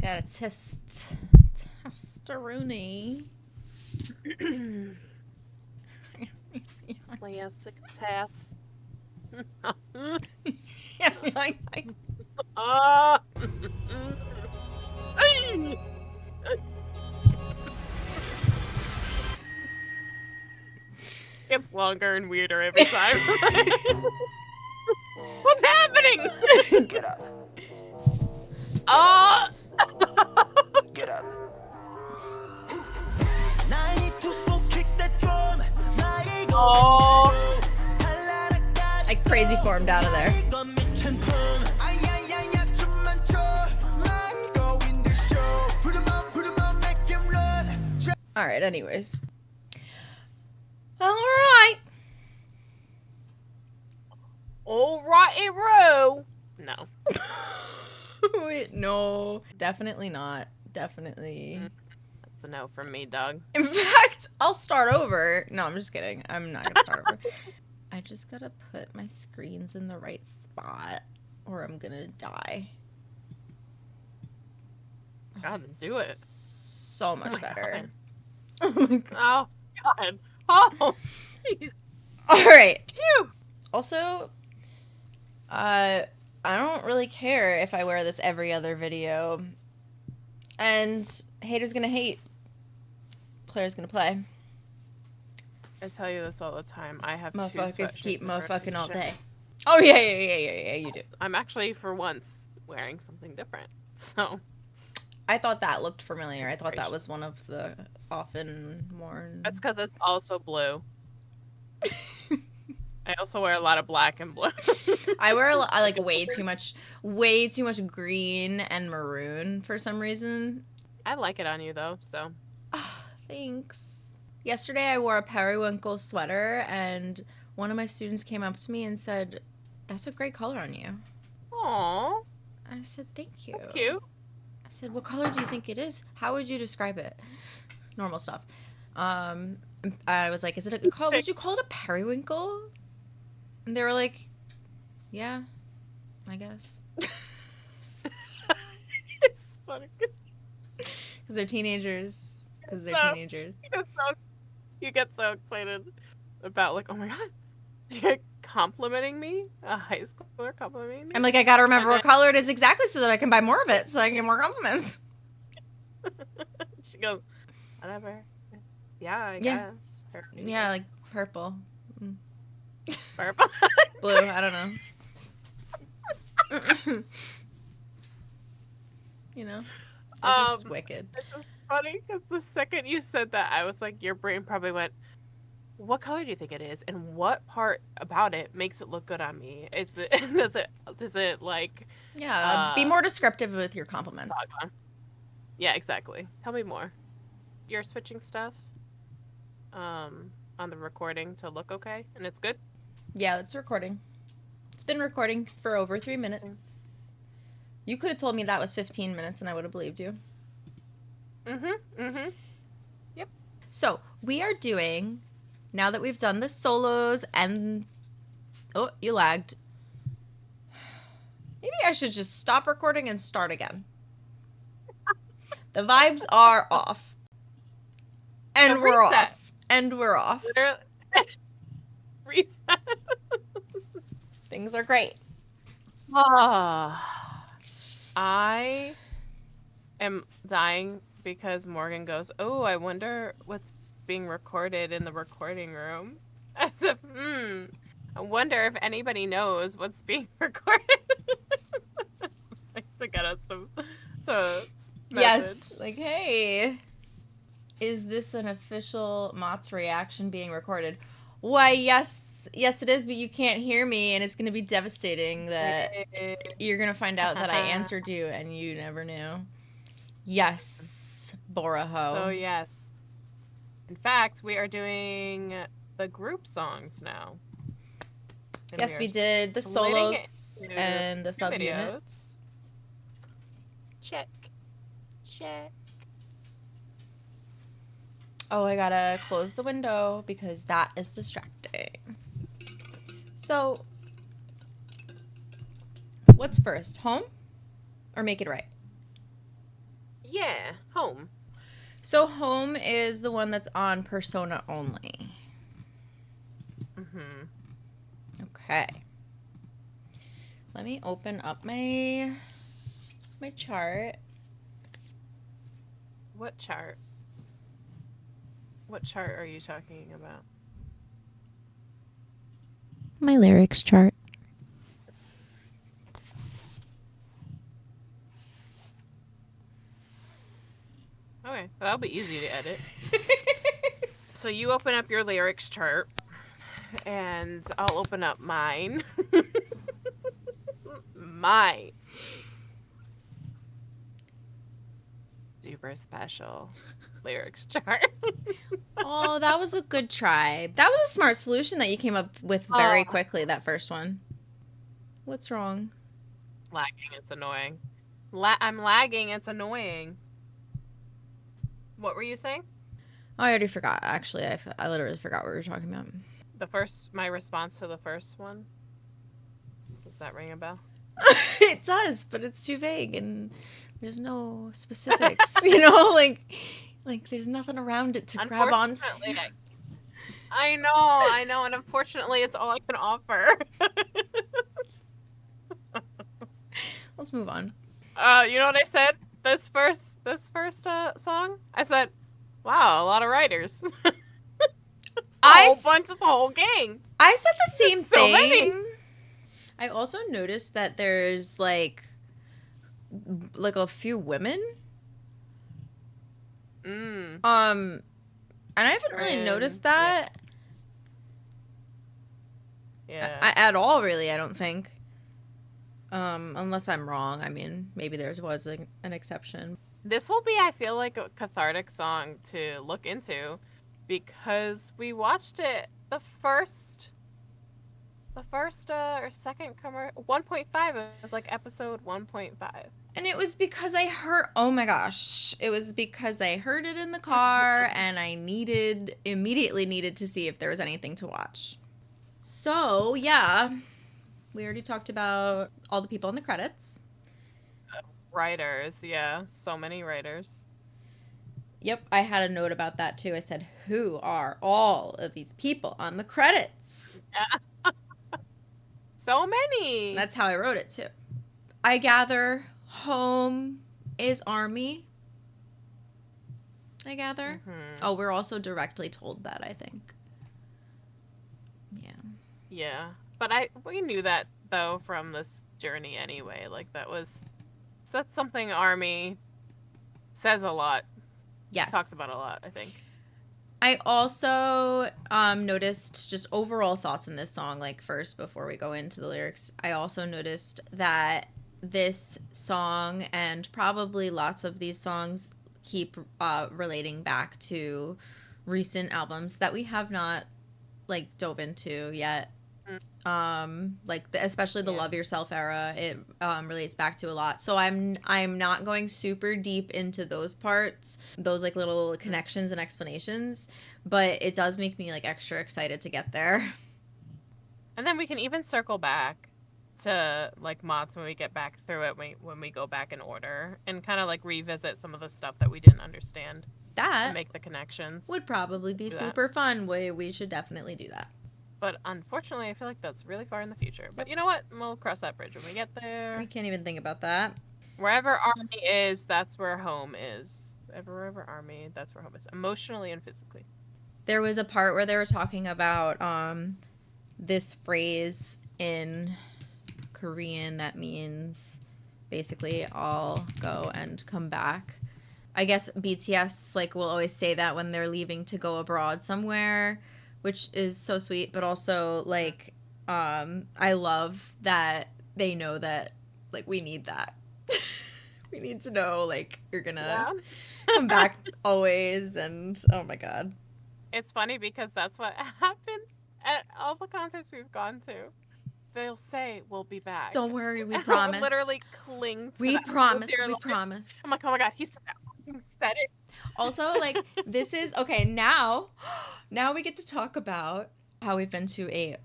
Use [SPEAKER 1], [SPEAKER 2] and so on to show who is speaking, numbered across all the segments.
[SPEAKER 1] Got a testosterone.
[SPEAKER 2] Classic test. Gets longer and weirder every time. What's happening?
[SPEAKER 3] Get up. Get up.
[SPEAKER 2] Oh.
[SPEAKER 1] Like crazy formed out of there. Alright, anyways. Alright.
[SPEAKER 2] Alrighty, Ro. No.
[SPEAKER 1] Wait, no. Definitely not. Definitely.
[SPEAKER 2] That's a no from me, Doug.
[SPEAKER 1] In fact, I'll start over. No, I'm just kidding. I'm not gonna start over. I just gotta put my screens in the right spot or I'm gonna die.
[SPEAKER 2] God, do it.
[SPEAKER 1] So much better.
[SPEAKER 2] God. Oh, God. Oh, jeez.
[SPEAKER 1] Alright.
[SPEAKER 2] Phew.
[SPEAKER 1] Also, I don't really care if I wear this every other video. And haters gonna hate. Players gonna play.
[SPEAKER 2] I tell you this all the time. I have
[SPEAKER 1] Motherfuckers keep
[SPEAKER 2] two sweatshirts
[SPEAKER 1] motherfucking all
[SPEAKER 2] shit.
[SPEAKER 1] day. Oh, yeah, you do.
[SPEAKER 2] I'm actually, for once, wearing something different. So,
[SPEAKER 1] I thought that looked familiar. I thought that was one of the often worn.
[SPEAKER 2] that's because it's also blue. I also wear a lot of black and blue.
[SPEAKER 1] I wear I like way too much green and maroon for some reason.
[SPEAKER 2] I like it on you, though, so.
[SPEAKER 1] Oh, thanks. Yesterday I wore a periwinkle sweater and one of my students came up to me and said, "That's a great color on you."
[SPEAKER 2] Aww.
[SPEAKER 1] And I said, "Thank you."
[SPEAKER 2] That's cute.
[SPEAKER 1] I said, "What color do you think it is? How would you describe it?" Normal stuff. I was like, "Is it a good color? Would you call it a periwinkle?" And they were like, "Yeah, I guess."
[SPEAKER 2] It's funny.
[SPEAKER 1] Because they're teenagers.
[SPEAKER 2] You get so excited about, like, oh my God, you're complimenting me? A high schooler complimenting me?
[SPEAKER 1] I'm like, I gotta remember what color it is exactly so that I can buy more of it so I can get more compliments.
[SPEAKER 2] She goes, whatever. Yeah, I guess.
[SPEAKER 1] Yeah, like purple.
[SPEAKER 2] Purple.
[SPEAKER 1] Blue, I don't know. You know? They're just wicked.
[SPEAKER 2] It's just funny because the second you said that, I was like, your brain probably went, what color do you think it is? And what part about it makes it look good on me? Does it like...
[SPEAKER 1] Yeah, be more descriptive with your compliments.
[SPEAKER 2] Yeah, exactly. Tell me more. You're switching stuff on the recording to look okay, and it's good?
[SPEAKER 1] Yeah, it's recording. It's been recording for over 3 minutes. You could have told me that was 15 minutes and I would have believed you.
[SPEAKER 2] Yep.
[SPEAKER 1] So, we are doing, now that we've done the solos and... Oh, you lagged. Maybe I should just stop recording and start again. The vibes are off. And we're off. And we're off.
[SPEAKER 2] Literally. Reset.
[SPEAKER 1] Things are great.
[SPEAKER 2] I am dying because Morgan goes, oh, I wonder what's being recorded in the recording room. As if, I wonder if anybody knows what's being recorded. To get us some message.
[SPEAKER 1] Yes, like, hey, is this an official MOTS reaction being recorded? Why, yes it is, but you can't hear me, and it's going to be devastating that you're going to find out that I answered you and you never knew. Yes, Boraho.
[SPEAKER 2] So, yes. In fact, we are doing the group songs now. And
[SPEAKER 1] yes, we did the solos and the subunits.
[SPEAKER 2] Check.
[SPEAKER 1] Oh, I gotta close the window because that is distracting. So, what's first, home or make it right?
[SPEAKER 2] Yeah, home.
[SPEAKER 1] So home is the one that's on Persona only.
[SPEAKER 2] Mm-hmm.
[SPEAKER 1] Okay. Let me open up my chart.
[SPEAKER 2] What chart? What chart are you talking about?
[SPEAKER 1] My lyrics chart.
[SPEAKER 2] Okay, that'll be easy to edit. So you open up your lyrics chart, and I'll open up mine. Mine. Super special lyrics chart.
[SPEAKER 1] Oh, that was a good try. That was a smart solution that you came up with very quickly, that first one. What's wrong?
[SPEAKER 2] Lagging, it's annoying. I'm lagging, it's annoying. What were you saying?
[SPEAKER 1] Oh, I already forgot. Actually, I literally forgot what we were talking about.
[SPEAKER 2] My response to the first one? Does that ring a bell?
[SPEAKER 1] It does, but it's too vague and there's no specifics, you know? Like there's nothing around it to grab on.
[SPEAKER 2] I know, and unfortunately it's all I can offer.
[SPEAKER 1] Let's move on.
[SPEAKER 2] You know what I said? This first song? I said, wow, a lot of writers. The whole gang.
[SPEAKER 1] I said the same
[SPEAKER 2] So
[SPEAKER 1] thing.
[SPEAKER 2] many.
[SPEAKER 1] I also noticed that there's like a few women.
[SPEAKER 2] Mm.
[SPEAKER 1] And I haven't really noticed that.
[SPEAKER 2] Yeah.
[SPEAKER 1] At all, really, I don't think. Unless I'm wrong. I mean, maybe there was an exception.
[SPEAKER 2] This will be, I feel like, a cathartic song to look into because we watched it the first or second 1.5. It was like episode 1.5.
[SPEAKER 1] And it was because I heard, oh my gosh, it was because I heard it in the car and I immediately needed to see if there was anything to watch. So, yeah, we already talked about all the people in the credits.
[SPEAKER 2] Writers, yeah, so many writers.
[SPEAKER 1] Yep, I had a note about that too. I said, who are all of these people on the credits?
[SPEAKER 2] Yeah. So many.
[SPEAKER 1] That's how I wrote it too. I gather home is army. I gather.
[SPEAKER 2] Mm-hmm.
[SPEAKER 1] Oh, we're also directly told that, I think. Yeah.
[SPEAKER 2] Yeah. But we knew that though from this journey anyway. Like that's something Army says a lot.
[SPEAKER 1] Yes.
[SPEAKER 2] Talks about a lot, I think.
[SPEAKER 1] I also noticed just overall thoughts in this song, like first before we go into the lyrics. I also noticed that this song and probably lots of these songs keep relating back to recent albums that we have not like dove into yet. Especially the Love Yourself era, it relates back to a lot. So I'm not going super deep into those parts, those like little connections and explanations, but it does make me like extra excited to get there.
[SPEAKER 2] And then we can even circle back to like MOTS when we get back through it, when we go back in order and kind of like revisit some of the stuff that we didn't understand.
[SPEAKER 1] That
[SPEAKER 2] and make the connections.
[SPEAKER 1] Would probably be super fun. We should definitely do that.
[SPEAKER 2] But unfortunately, I feel like that's really far in the future. But you know what? We'll cross that bridge when we get there.
[SPEAKER 1] We can't even think about that.
[SPEAKER 2] Wherever Army is, that's where home is. Wherever Army, that's where home is. Emotionally and physically.
[SPEAKER 1] There was a part where they were talking about this phrase in Korean that means basically I'll go and come back. I guess BTS like will always say that when they're leaving to go abroad somewhere, which is so sweet, but also like I love that they know that like we need that. We need to know like you're gonna come back always, and oh my god.
[SPEAKER 2] It's funny because that's what happens at all the concerts we've gone to. They'll say we'll be back.
[SPEAKER 1] Don't worry, we promise.
[SPEAKER 2] Literally cling to
[SPEAKER 1] we
[SPEAKER 2] that.
[SPEAKER 1] promise. We promise.
[SPEAKER 2] I'm like, oh my god, he said it.
[SPEAKER 1] Also, like this is okay. Now we get to talk about how we've been to a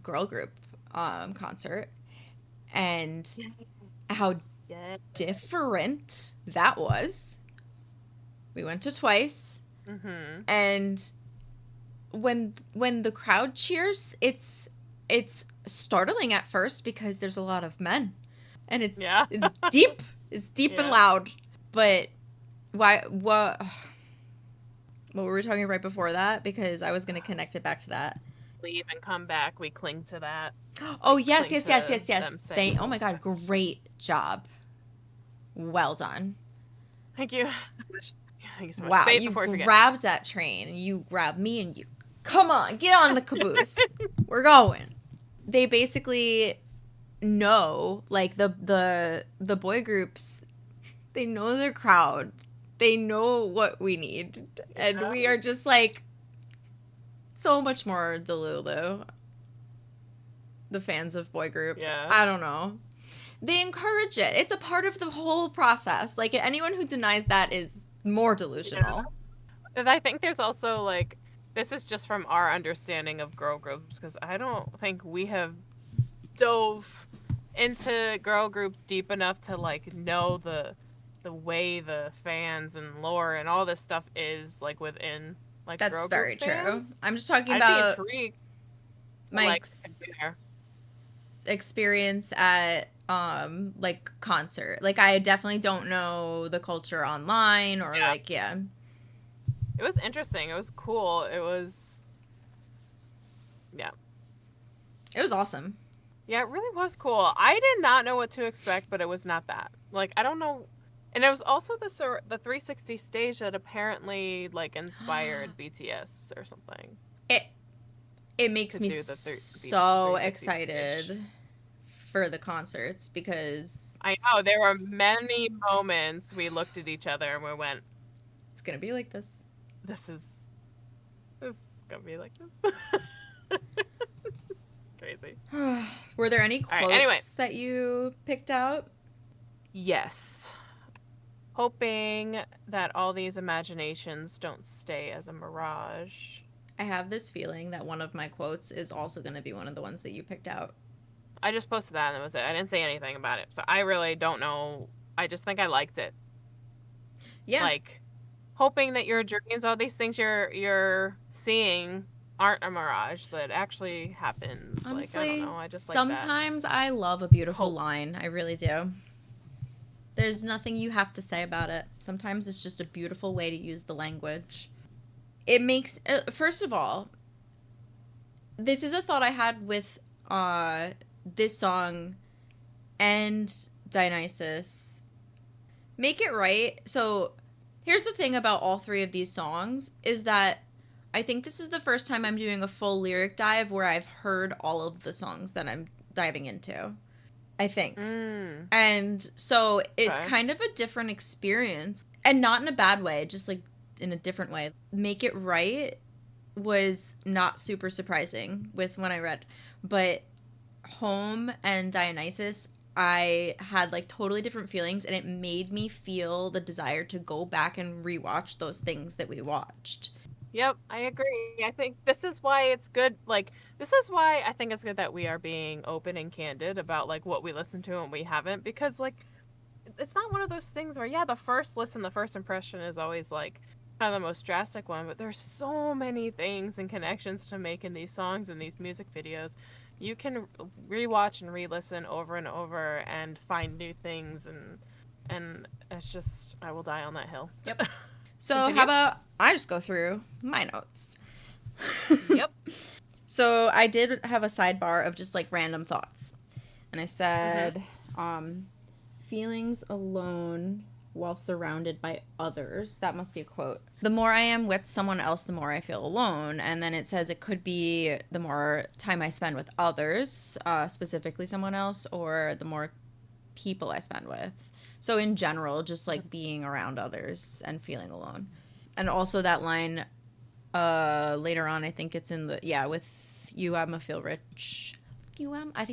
[SPEAKER 1] girl group concert and how
[SPEAKER 2] Yeah.
[SPEAKER 1] different that was. We went to twice.
[SPEAKER 2] Mm-hmm.
[SPEAKER 1] And when the crowd cheers, it's startling at first because there's a lot of men. And it's
[SPEAKER 2] Yeah.
[SPEAKER 1] deep. It's deep and
[SPEAKER 2] Yeah.
[SPEAKER 1] loud. But what were we talking right before that? Because I was going to connect it back to that.
[SPEAKER 2] Leave and come back. We cling to that.
[SPEAKER 1] Oh,
[SPEAKER 2] We
[SPEAKER 1] yes.
[SPEAKER 2] cling to them saying,
[SPEAKER 1] Oh my God, great job. Well done.
[SPEAKER 2] Thank you. Thank you so much.
[SPEAKER 1] Wow,
[SPEAKER 2] Say it
[SPEAKER 1] you
[SPEAKER 2] before I forget.
[SPEAKER 1] grabbed that train, and you grabbed me, and you, come on, get on the caboose. We're going. They basically know, like, the boy groups, they know their crowd. They know what we need. And we are just, like, so much more Delulu. The fans of boy groups.
[SPEAKER 2] Yeah.
[SPEAKER 1] I don't know. They encourage it. It's a part of the whole process. Like, anyone who denies that is more delusional.
[SPEAKER 2] Yeah. And I think there's also, like, this is just from our understanding of girl groups, because I don't think we have dove into girl groups deep enough to, like, know the way the fans and lore and all this stuff is, like, within, like,
[SPEAKER 1] That's
[SPEAKER 2] girl
[SPEAKER 1] very
[SPEAKER 2] group fans.
[SPEAKER 1] true. I'm just talking
[SPEAKER 2] I'd
[SPEAKER 1] about
[SPEAKER 2] be intrigued.
[SPEAKER 1] my
[SPEAKER 2] Like,
[SPEAKER 1] experience at like concert. Like, I definitely don't know the culture online or like
[SPEAKER 2] it was interesting. It was cool. It was
[SPEAKER 1] awesome.
[SPEAKER 2] Yeah, it really was cool. I did not know what to expect, but it was not that. Like, I don't know. And it was also the 360 stage that apparently, like, inspired BTS or something.
[SPEAKER 1] It makes
[SPEAKER 2] To
[SPEAKER 1] me
[SPEAKER 2] do the
[SPEAKER 1] so
[SPEAKER 2] 360
[SPEAKER 1] excited
[SPEAKER 2] stage.
[SPEAKER 1] for the concerts because
[SPEAKER 2] I know there were many moments we looked at each other and we went,
[SPEAKER 1] it's gonna be like this.
[SPEAKER 2] This is gonna be like this. Crazy.
[SPEAKER 1] Were there any quotes
[SPEAKER 2] All right, anyway.
[SPEAKER 1] that you picked out?
[SPEAKER 2] Yes. Hoping that all these imaginations don't stay as a mirage.
[SPEAKER 1] I have this feeling that one of my quotes is also going to be one of the ones that you picked out.
[SPEAKER 2] I just posted that and that was it. I didn't say anything about it. So I really don't know. I just think I liked it.
[SPEAKER 1] Yeah.
[SPEAKER 2] Like, hoping that your dreams, all these things you're seeing aren't a mirage, that actually happens.
[SPEAKER 1] Honestly,
[SPEAKER 2] like, I don't know. I just like
[SPEAKER 1] sometimes I love a beautiful line. I really do. There's nothing you have to say about it. Sometimes it's just a beautiful way to use the language. It makes, first of all, this is a thought I had with this song and Dionysus. Make It Right. So here's the thing about all three of these songs is that I think this is the first time I'm doing a full lyric dive where I've heard all of the songs that I'm diving into. I think. And so it's kind of a different experience. And not in a bad way, just like in a different way. Make It Right was not super surprising with when I read. But Home and Dionysus, I had like totally different feelings. And it made me feel the desire to go back and rewatch those things that we watched.
[SPEAKER 2] Yep, I agree. I think this is why it's good. Like, this is why I think it's good that we are being open and candid about, like, what we listen to and we haven't. Because, like, it's not one of those things where, yeah, the first listen, the first impression is always, like, kind of the most drastic one. But there's so many things and connections to make in these songs and these music videos. You can rewatch and re-listen over and over and find new things. And it's just, I will die on that hill.
[SPEAKER 1] Yep. So how about I just go through my notes?
[SPEAKER 2] Yep.
[SPEAKER 1] So I did have a sidebar of just like random thoughts. And I said, feelings alone while surrounded by others. That must be a quote. The more I am with someone else, the more I feel alone. And then it says it could be the more time I spend with others, specifically someone else, or the more people I spend with. So in general, just like being around others and feeling alone. And also that line later on, I think it's in the, with you, I'ma feel rich. You, I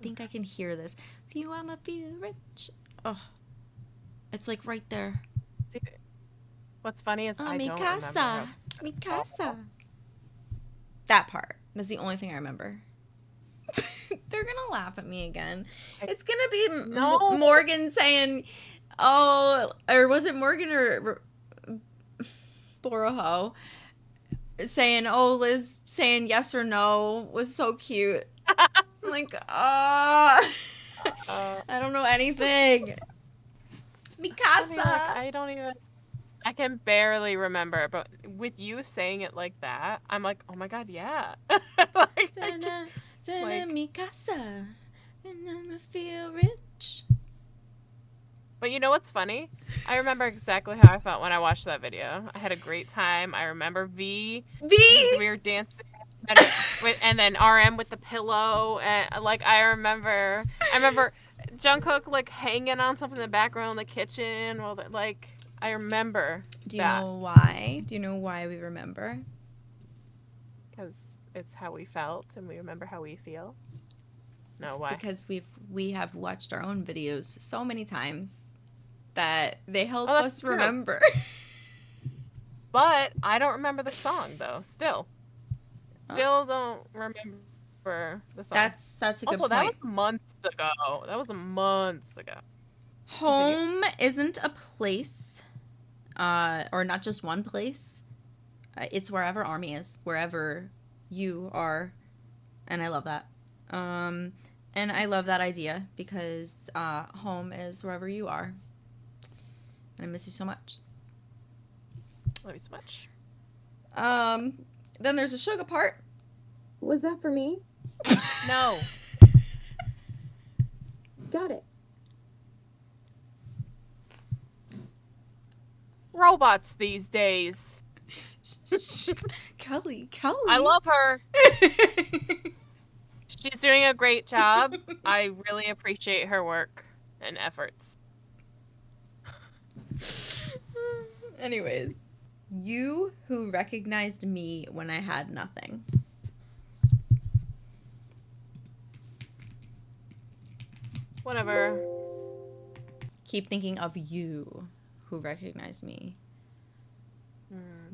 [SPEAKER 1] think I can hear this. You, I'ma feel rich. Oh, it's like right there.
[SPEAKER 2] See, what's funny is I
[SPEAKER 1] mi
[SPEAKER 2] don't
[SPEAKER 1] casa,
[SPEAKER 2] remember.
[SPEAKER 1] Mi casa. That part. That's the only thing I remember. They're gonna laugh at me again.
[SPEAKER 2] I-
[SPEAKER 1] It's gonna be
[SPEAKER 2] No.
[SPEAKER 1] Morgan saying, "Oh," or was it Morgan or Boroho saying, "Oh, Liz saying yes or no was so cute." I'm like, I don't know anything.
[SPEAKER 2] Funny, like,
[SPEAKER 1] Mikasa.
[SPEAKER 2] I can barely remember, but with you saying it like that, I'm like, oh my god, yeah. Like,
[SPEAKER 1] Dun-dun,
[SPEAKER 2] like-
[SPEAKER 1] Mikasa, and I feel rich.
[SPEAKER 2] But you know what's funny? I remember exactly how I felt when I watched that video. I had a great time. I remember V. His weird dancing. And then RM with the pillow. And, like, I remember Jungkook, like, hanging on something in the background in the kitchen. Well, like, I remember
[SPEAKER 1] Do you
[SPEAKER 2] that.
[SPEAKER 1] know why? Do you know why we remember?
[SPEAKER 2] Because it's how we felt, and we remember how we feel. No, why?
[SPEAKER 1] Because we have watched our own videos so many times that they help
[SPEAKER 2] Oh, that's
[SPEAKER 1] us
[SPEAKER 2] true.
[SPEAKER 1] remember.
[SPEAKER 2] But I don't remember the song, though, still. Still don't remember the song.
[SPEAKER 1] That's a good
[SPEAKER 2] Also, that was
[SPEAKER 1] point.
[SPEAKER 2] months ago.
[SPEAKER 1] Home isn't a place, or not just one place. It's wherever Army is, wherever you are, and I love that. And I love that idea because home is wherever you are. And I miss you so much.
[SPEAKER 2] Love you so much.
[SPEAKER 1] Then there's a sugar part.
[SPEAKER 4] Was that for me?
[SPEAKER 2] No.
[SPEAKER 4] Got it.
[SPEAKER 2] Robots these days.
[SPEAKER 1] Kelly.
[SPEAKER 2] I love her. She's doing a great job. I really appreciate her work and efforts.
[SPEAKER 1] Anyways, you who recognized me when I had nothing.
[SPEAKER 2] Whatever.
[SPEAKER 1] Keep thinking of you who recognized me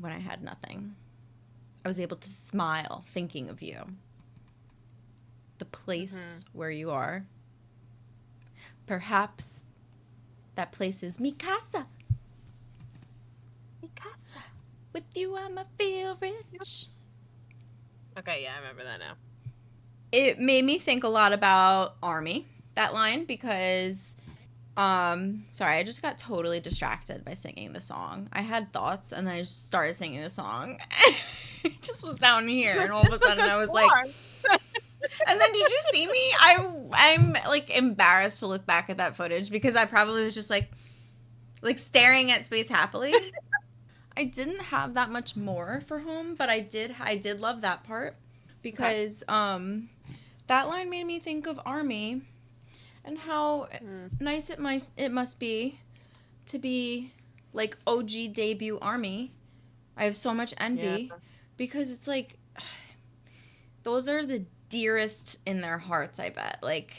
[SPEAKER 1] when I had nothing. I was able to smile thinking of you. The place where you are. Perhaps that place is Mikasa. Mikasa. With you I'ma feel rich.
[SPEAKER 2] Okay, yeah, I remember that now.
[SPEAKER 1] It made me think a lot about Army, that line, because sorry, I just got totally distracted by singing the song. I had thoughts and then I just started singing the song. It just was down here and all of a sudden I was like, and then did you see me? I'm like embarrassed to look back at that footage because I probably was just like staring at space happily. I didn't have that much more for home, but I did love that part because that line made me think of Army and how nice it must be to be like OG debut Army. I have so much envy because it's like those are the dearest in their hearts, I bet. Like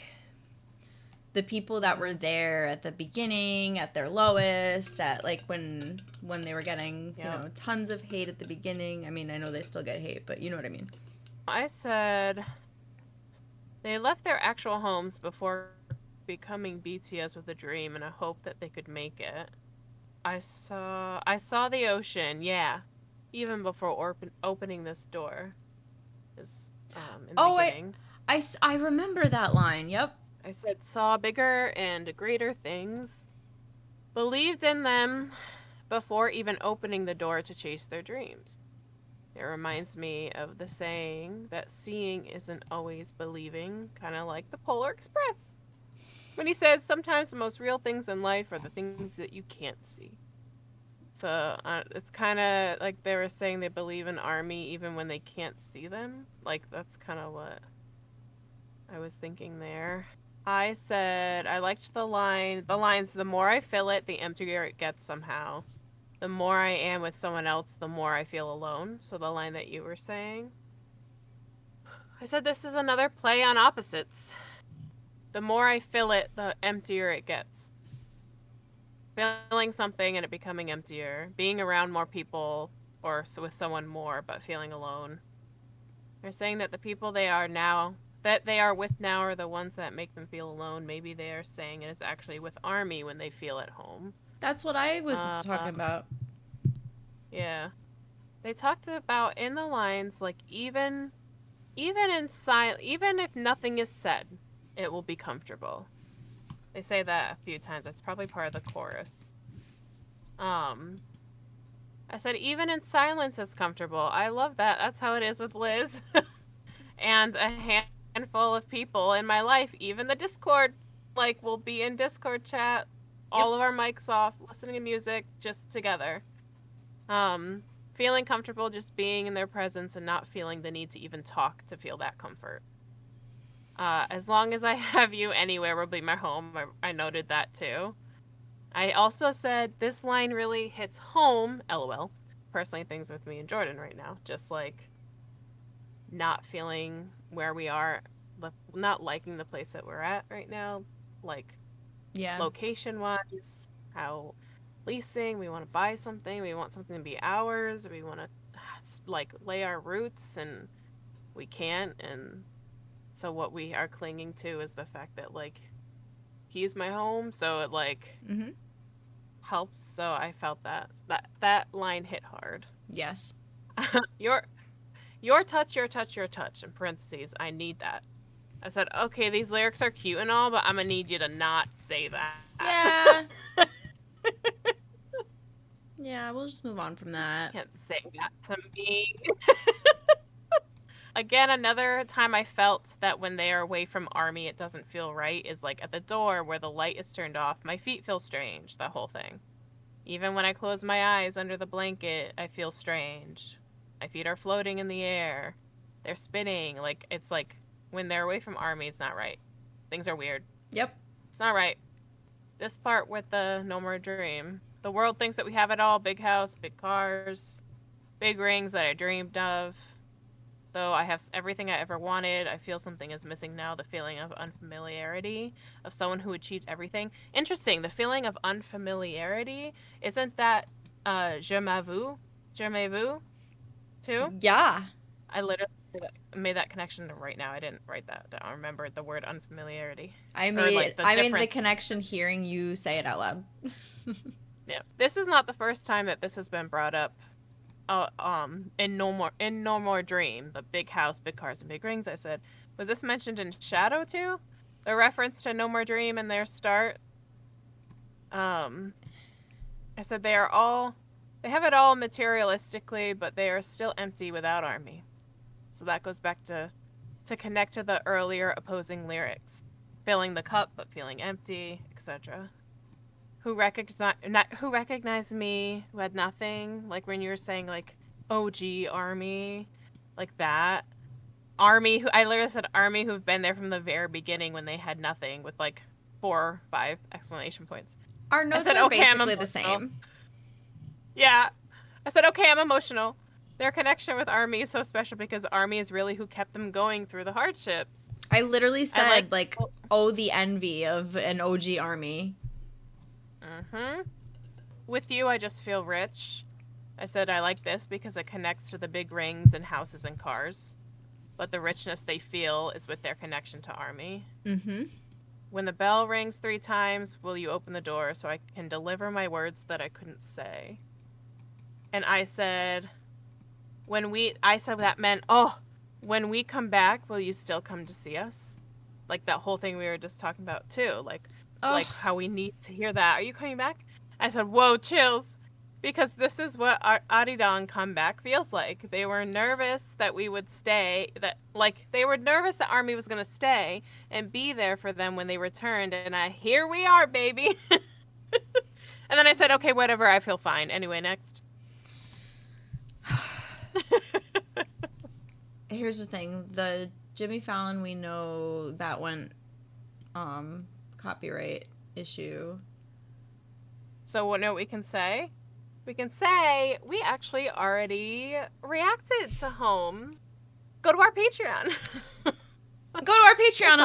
[SPEAKER 1] the people that were there at the beginning, at their lowest, at like when they were getting, you know, tons of hate at the beginning. I mean, I know they still get hate, but you know what I mean.
[SPEAKER 2] I said they left their actual homes before becoming BTS with a dream and a hope that they could make it. I saw the ocean, yeah, even before opening this door. Is in the beginning.
[SPEAKER 1] I remember that line. Yep.
[SPEAKER 2] I said saw bigger and greater things, believed in them before even opening the door to chase their dreams. It reminds me of the saying that seeing isn't always believing, kind of like the Polar Express. When he says sometimes the most real things in life are the things that you can't see. So it's kind of like they were saying they believe in Army even when they can't see them. Like that's kind of what I was thinking there. I said I liked the lines, the more I fill it, the emptier it gets somehow. The more I am with someone else, the more I feel alone. So the line that you were saying. I said this is another play on opposites. The more I fill it, the emptier it gets. Filling something and it becoming emptier. Being around more people or with someone more, but feeling alone. They're saying that the people they are now that they are with now are the ones that make them feel alone. Maybe they are saying it is actually with Army when they feel at home.
[SPEAKER 1] That's what I was
[SPEAKER 2] Uh,
[SPEAKER 1] talking about.
[SPEAKER 2] Yeah. They talked about in the lines like even even if nothing is said, it will be comfortable. They say that a few times. That's probably part of the chorus. I said even in silence is comfortable. I love that. That's how it is with Liz. And a handful of people in my life, even the Discord, like we'll be in Discord chat, all of our mics off, listening to music, just together. Feeling comfortable just being in their presence and not feeling the need to even talk to feel that comfort. As long as I have you, anywhere will be my home. I noted that too. I also said this line really hits home, lol. Personally, things with me and Jordan right now. Just like not feeling where we are, not liking the place that we're at right now. Like, location wise, how leasing, we want to buy something, we want something to be ours, we want to like lay our roots and we can't. And so what we are clinging to is the fact that like he's my home, so it like helps. So I felt that line hit hard.
[SPEAKER 1] Yes.
[SPEAKER 2] your touch, your touch, your touch, in parentheses, I need that. I said, okay, these lyrics are cute and all, but I'm gonna need you to not say that.
[SPEAKER 1] Yeah. Yeah, we'll just move on from that.
[SPEAKER 2] Can't say that to me. Again, another time I felt that when they are away from Army, it doesn't feel right is like at the door where the light is turned off. My feet feel strange, that whole thing. Even when I close my eyes under the blanket, I feel strange. My feet are floating in the air. They're spinning. Like, it's like when they're away from Army, it's not right. Things are weird.
[SPEAKER 1] Yep.
[SPEAKER 2] It's not right. This part with the No More Dream. The world thinks that we have it all. Big house, big cars, big rings that I dreamed of. Though I have everything I ever wanted, I feel something is missing now. The feeling of unfamiliarity of someone who achieved everything. Interesting. The feeling of unfamiliarity. Isn't that je m'avoue? Je m'avoue? Too?
[SPEAKER 1] Yeah.
[SPEAKER 2] I literally made that connection right now. I didn't write that down. I remembered the word unfamiliarity.
[SPEAKER 1] I made the connection hearing you say it out loud.
[SPEAKER 2] Yeah. This is not the first time that this has been brought up. In No More Dream, the big house, big cars, and big rings. I said, was this mentioned in Shadow too? The reference to No More Dream and their start. I said they have it all materialistically, but they are still empty without Army. So that goes back to connect to the earlier opposing lyrics, filling the cup but feeling empty, etc. Who recognized me, who had nothing, like when you were saying like OG Army, like that. Army, I literally said Army who've been there from the very beginning when they had nothing with like 4 or 5 exclamation points.
[SPEAKER 1] Our notes are basically the same.
[SPEAKER 2] Yeah. I said, okay, I'm emotional. Their connection with Army is so special because Army is really who kept them going through the hardships.
[SPEAKER 1] I literally said oh, the envy of an OG Army.
[SPEAKER 2] With you, I just feel rich. I said I like this because it connects to the big rings and houses and cars. But the richness they feel is with their connection to Army. When the bell rings 3 times, will you open the door so I can deliver my words that I couldn't say? And I said, that meant, when we come back, will you still come to see us? Like that whole thing we were just talking about too. Like how we need to hear that. Are you coming back? I said, whoa, chills. Because this is what our Aridan comeback feels like. They were nervous that we would stay. They were nervous that Army was going to stay and be there for them when they returned. And here we are, baby. And then I said, okay, whatever. I feel fine. Anyway, next.
[SPEAKER 1] Here's the thing. The Jimmy Fallon, we know that went copyright issue.
[SPEAKER 2] So what we can say? We can say we actually already reacted to Home. Go to our Patreon.
[SPEAKER 1] Go to our Patreon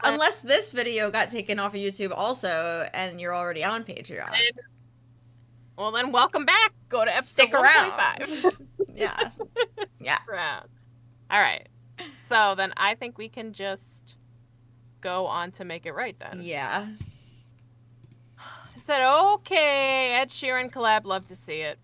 [SPEAKER 1] unless this video got taken off of YouTube also and you're already on Patreon.
[SPEAKER 2] Well then welcome back. Go to episode
[SPEAKER 1] Stick around.
[SPEAKER 2] 125.
[SPEAKER 1] Yeah.
[SPEAKER 2] Stick around. All right. So then I think we can just go on to Make It Right then.
[SPEAKER 1] Yeah.
[SPEAKER 2] I said, okay, Ed Sheeran collab, love to see it.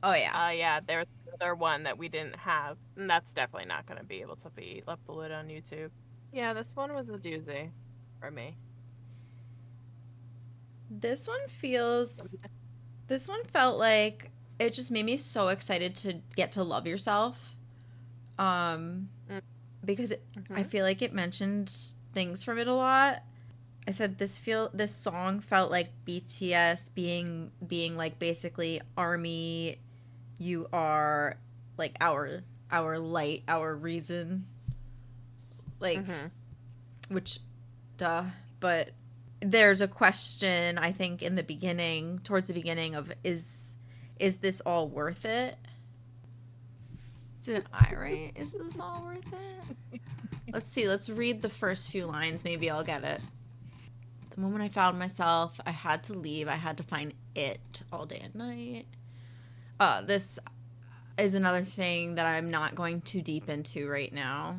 [SPEAKER 1] Oh, yeah.
[SPEAKER 2] Yeah, there's another one that we didn't have, and that's definitely not going to be able to be uploaded on YouTube. Yeah, this one was a doozy for me.
[SPEAKER 1] This one felt like it just made me so excited to get to love yourself. Because I feel like it mentioned things from it a lot. I said this song felt like BTS being like basically ARMY, you are like our light, our reason. Like which duh, but there's a question I think in the beginning, towards the beginning of is this all worth it? Did I write, is this all worth it? Let's see, let's read the first few lines. Maybe I'll get it. The moment I found myself, I had to leave. I had to find it all day and night. This is another thing that I'm not going too deep into right now.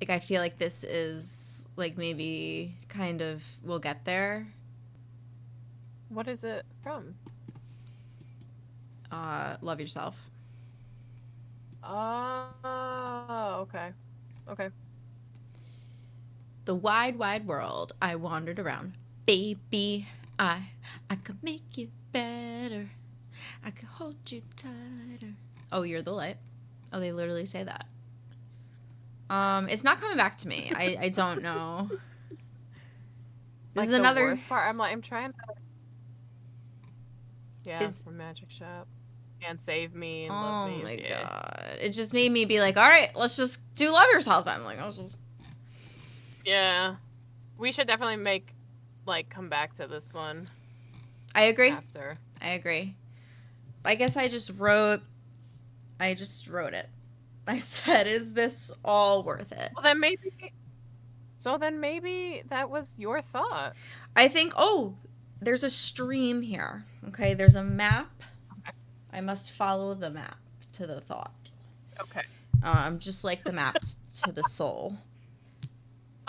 [SPEAKER 1] Like, I feel like this is, like, maybe kind of, we'll get there.
[SPEAKER 2] What is it from?
[SPEAKER 1] Love Yourself.
[SPEAKER 2] Oh, okay. Okay.
[SPEAKER 1] The wide, wide world I wandered around. Baby, I could make you better. I could hold you tighter. Oh, you're the light. Oh, they literally say that. It's not coming back to me. I don't know. This
[SPEAKER 2] like
[SPEAKER 1] is another
[SPEAKER 2] the worst part. I'm trying to. Yeah, from Magic Shop. And Save Me and Love Me.
[SPEAKER 1] Oh my god. It just made me be like, all right, let's just do Love Yourself then. Like, I was just...
[SPEAKER 2] Yeah. We should definitely come back to this one.
[SPEAKER 1] I agree.
[SPEAKER 2] After.
[SPEAKER 1] I agree. I guess I just wrote it. I said, is this all worth it?
[SPEAKER 2] Well, then maybe that was your thought.
[SPEAKER 1] I think, there's a stream here. Okay, there's a map.
[SPEAKER 2] Okay.
[SPEAKER 1] I must follow the map to the thought.
[SPEAKER 2] Okay.
[SPEAKER 1] Just like the map to the soul.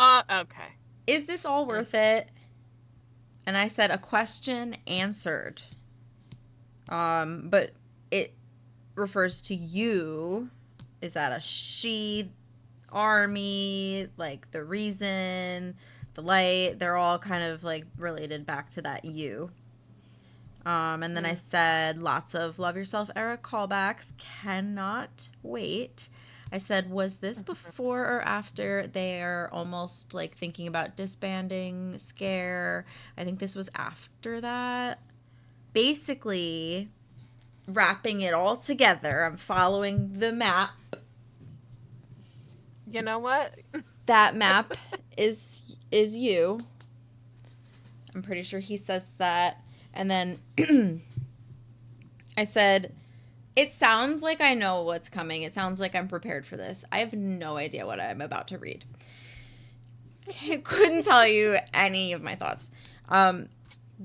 [SPEAKER 2] Okay.
[SPEAKER 1] Is this all worth it? And I said, a question answered. But it refers to you. Is that a she, ARMY, like the reason, the light? They're all kind of like related back to that you. And then I said lots of Love Yourself era callbacks. Cannot wait. I said, was this before or after they're almost like thinking about disbanding Scare? I think this was after that. Basically, wrapping it all together, I'm following the map.
[SPEAKER 2] You know what?
[SPEAKER 1] That map is you. I'm pretty sure he says that. And then I said, it sounds like I know what's coming. It sounds like I'm prepared for this. I have no idea what I'm about to read. I couldn't tell you any of my thoughts.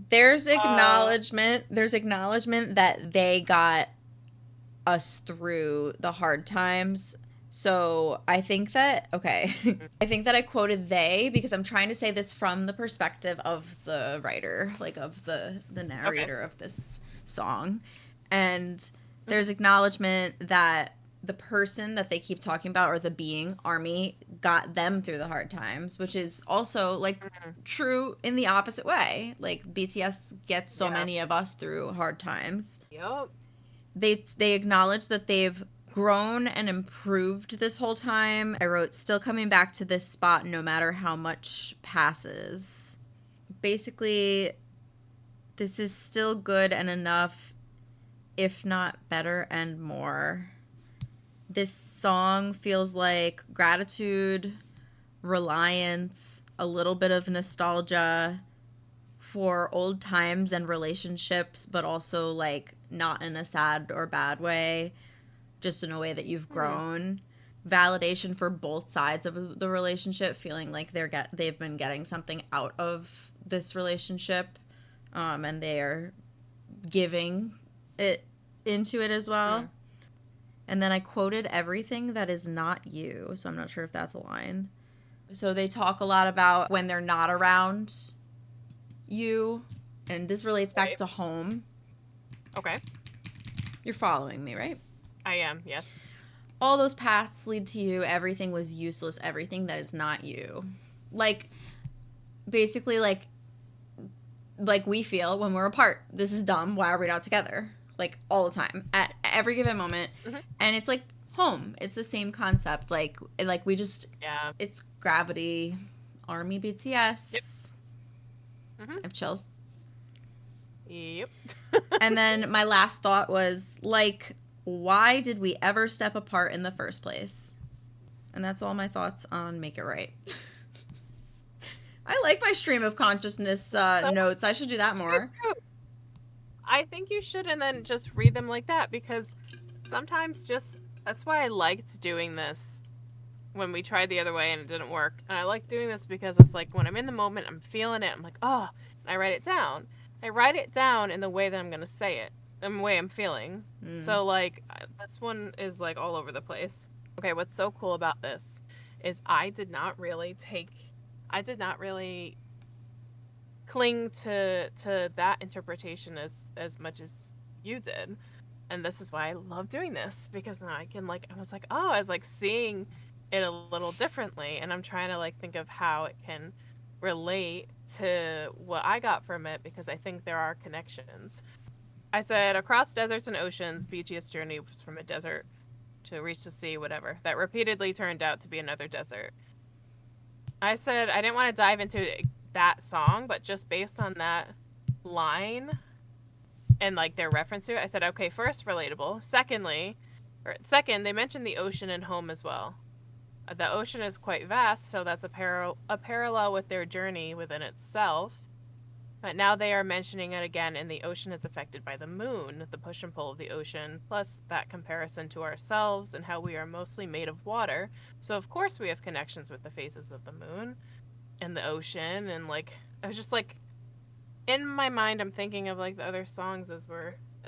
[SPEAKER 1] There's acknowledgement. There's acknowledgement that they got us through the hard times. So I think that, I think that I quoted they because I'm trying to say this from the perspective of the writer, like of the narrator of this song. And there's acknowledgement that the person that they keep talking about, or the being, ARMY, got them through the hard times, which is also like true in the opposite way. Like BTS gets so many of us through hard times.
[SPEAKER 2] Yup.
[SPEAKER 1] They acknowledge that they've grown and improved this whole time. I wrote, still coming back to this spot no matter how much passes. Basically, this is still good and enough, if not better and more. This song feels like gratitude, reliance, a little bit of nostalgia for old times and relationships, but also like not in a sad or bad way, just in a way that you've grown. Validation for both sides of the relationship, feeling like they've been getting something out of this relationship, and they are giving it into it as well. And then I quoted everything that is not you. So I'm not sure if that's a line. So they talk a lot about when they're not around you. And this relates back
[SPEAKER 2] Right.
[SPEAKER 1] to home.
[SPEAKER 2] Okay.
[SPEAKER 1] You're following me, right?
[SPEAKER 2] I am, yes.
[SPEAKER 1] All those paths lead to you. Everything was useless. Everything that is not you. Like, basically, like we feel when we're apart. This is dumb. Why are we not together? Like, all the time. At every given moment.
[SPEAKER 2] Mm-hmm.
[SPEAKER 1] And it's like home. It's the same concept. Like we just...
[SPEAKER 2] Yeah.
[SPEAKER 1] It's gravity. Army BTS.
[SPEAKER 2] Yep. Mm-hmm.
[SPEAKER 1] I have chills.
[SPEAKER 2] Yep.
[SPEAKER 1] And then my last thought was, like, why did we ever step apart in the first place? And that's all my thoughts on Make It Right. I like my stream of consciousness notes. I should do that more.
[SPEAKER 2] I think you should, and then just read them like that, because sometimes that's why I liked doing this when we tried the other way and it didn't work. And I like doing this because it's like when I'm in the moment, I'm feeling it, I'm like, oh, and I write it down. I write it down in the way that I'm going to say it, in the way I'm feeling. So, like, this one is, like, all over the place. Okay, what's so cool about this is I did not really cling to that interpretation as much as you did. And this is why I love doing this, because then I was like seeing it a little differently, and I'm trying to like think of how it can relate to what I got from it, because I think there are connections. I said, across deserts and oceans, BGS journey was from a desert to reach the sea, whatever. That repeatedly turned out to be another desert. I said I didn't want to dive into that song, but just based on that line and like their reference to it, I said, okay, first, relatable. Second, they mentioned the ocean and home as well. The ocean is quite vast, so that's a parallel with their journey within itself. But now they are mentioning it again, and the ocean is affected by the moon, the push and pull of the ocean, plus that comparison to ourselves and how we are mostly made of water. So of course we have connections with the phases of the moon and the ocean, and like I was just like, in my mind I'm thinking of like the other songs as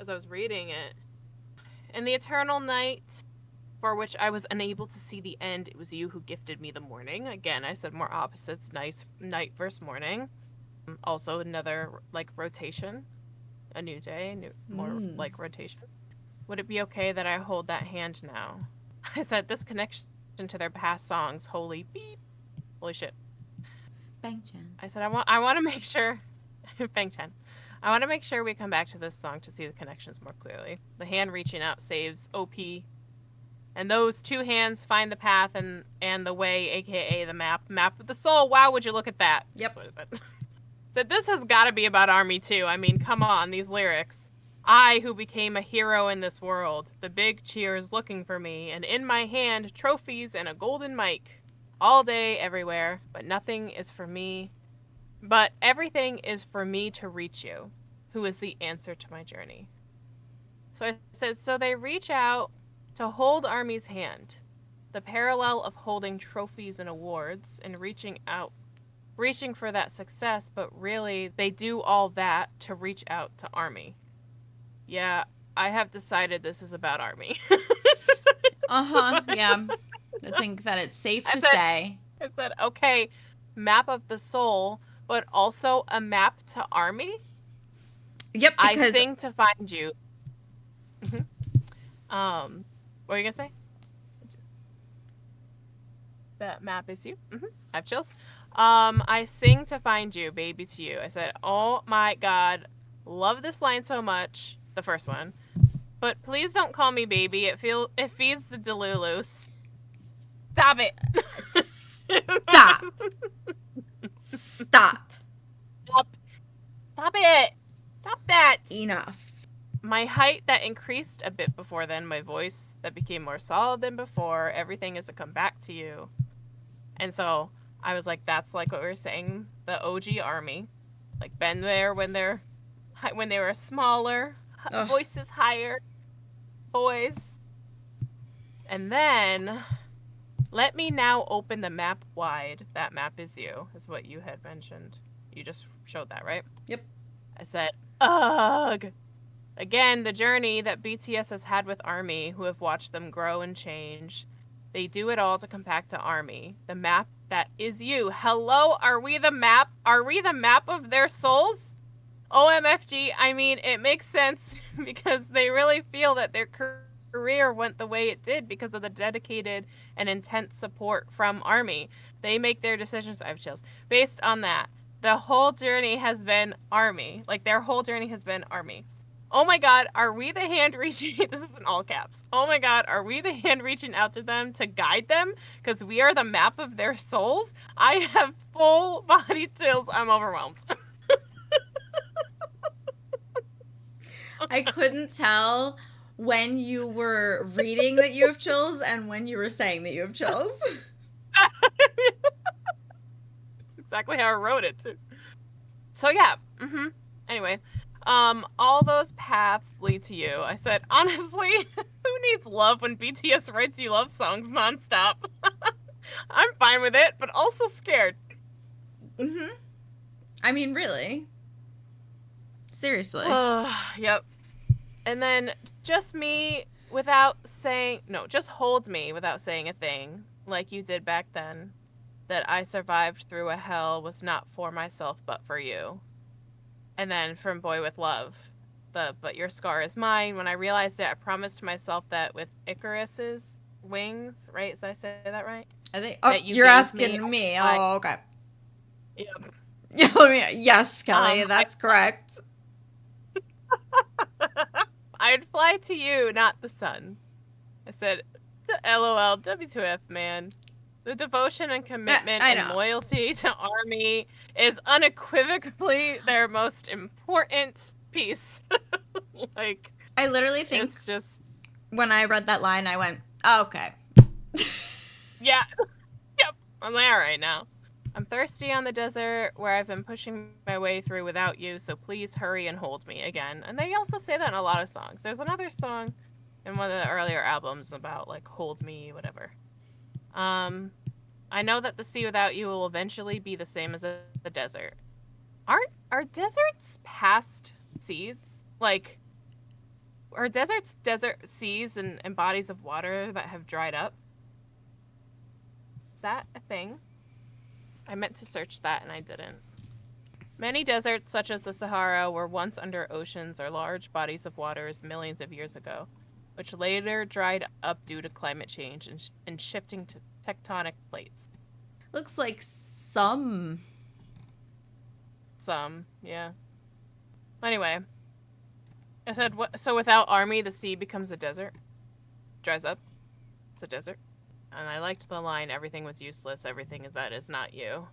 [SPEAKER 2] I was reading it. And the eternal night, for which I was unable to see the end, it was you who gifted me the morning. Again, I said more opposites, nice night versus morning. Also another like rotation, a new day, more like rotation. Would it be okay that I hold that hand now? I said, this connection to their past songs, holy beep, holy shit.
[SPEAKER 1] Bangtan.
[SPEAKER 2] I said, I want to make sure, Bangtan. I want to make sure we come back to this song to see the connections more clearly. The hand reaching out saves OP, and those two hands find the path and the way, aka the map of the soul. Wow, would you look at that?
[SPEAKER 1] Yep.
[SPEAKER 2] That's what is it? So this has got to be about Army too. I mean, come on, these lyrics. I who became a hero in this world, the big cheers looking for me, and in my hand trophies and a golden mic, all day, everywhere, but nothing is for me. But everything is for me to reach you, who is the answer to my journey. So I said, so they reach out to hold Army's hand, the parallel of holding trophies and awards and reaching for that success, but really they do all that to reach out to Army. Yeah, I have decided this is about Army.
[SPEAKER 1] Yeah. I think that it's safe to say.
[SPEAKER 2] I said, okay, map of the soul, but also a map to Army?
[SPEAKER 1] Yep, because
[SPEAKER 2] I sing to find you. Mm-hmm. What were you gonna say? That map is you. Mm-hmm. I have chills. I sing to find you, baby to you. I said, oh my god, love this line so much. The first one. But please don't call me baby. It feeds the Delulu. Stop it.
[SPEAKER 1] Stop. Stop.
[SPEAKER 2] Stop it. Stop that.
[SPEAKER 1] Enough.
[SPEAKER 2] My height that increased a bit before then, my voice that became more solid than before, everything is to come back to you. And so I was like, that's like what we were saying, the OG Army. Like, been there when they were smaller, voices higher, boys. And then, let me now open the map wide. That map is you, is what you had mentioned. You just showed that, right?
[SPEAKER 1] Yep.
[SPEAKER 2] I said, ugh. Again, the journey that BTS has had with ARMY, who have watched them grow and change. They do it all to come back to ARMY, the map that is you. Hello, are we the map? Are we the map of their souls? OMFG, I mean, it makes sense because they really feel that their career went the way it did because of the dedicated and intense support from ARMY. They make their decisions, I have chills, based on that. The whole journey has been ARMY. Like, their whole journey has been ARMY. Oh my god, are we the hand reaching? This is in all caps. Oh my god, are we the hand reaching out to them to guide them? Because we are the map of their souls? I have full body chills. I'm overwhelmed.
[SPEAKER 1] I couldn't tell when you were reading that you have chills and when you were saying that you have chills.
[SPEAKER 2] That's exactly how I wrote it, too. So, yeah. Anyway, all those paths lead to you. I said, honestly, who needs love when BTS writes you love songs nonstop? I'm fine with it, but also scared.
[SPEAKER 1] I mean, really. Seriously.
[SPEAKER 2] Yep. And then just me without saying, no, just hold me without saying a thing, like you did back then, that I survived through a hell was not for myself but for you. And then from Boy With Love, but your scar is mine. When I realized it, I promised myself that with Icarus's wings, right? Did I say that right?
[SPEAKER 1] I think.
[SPEAKER 2] That
[SPEAKER 1] You're asking me. Oh, okay.
[SPEAKER 2] Yep.
[SPEAKER 1] Yes, Kelly, that's correct.
[SPEAKER 2] I'd fly to you, not the sun. I said, LOL, W2F, man. The devotion and commitment and loyalty to ARMY is unequivocally their most important piece. Like,
[SPEAKER 1] I literally think
[SPEAKER 2] it's just...
[SPEAKER 1] when I read that line, I went, oh, okay.
[SPEAKER 2] Yeah. Yep. I'm there right now. I'm thirsty on the desert where I've been pushing my way through without you, so please hurry and hold me again. And they also say that in a lot of songs. There's another song in one of the earlier albums about, like, hold me, whatever. I know that the sea without you will eventually be the same as the desert. Are deserts past seas? Like, are deserts desert seas and bodies of water that have dried up? Is that a thing? I meant to search that and I didn't. Many deserts, such as the Sahara, were once under oceans or large bodies of waters millions of years ago, which later dried up due to climate change and shifting tectonic plates.
[SPEAKER 1] Looks like some.
[SPEAKER 2] Some, yeah. Anyway, I said, so without ARMY, the sea becomes a desert? Dries up? It's a desert? And I liked the line, everything was useless, everything that is not you.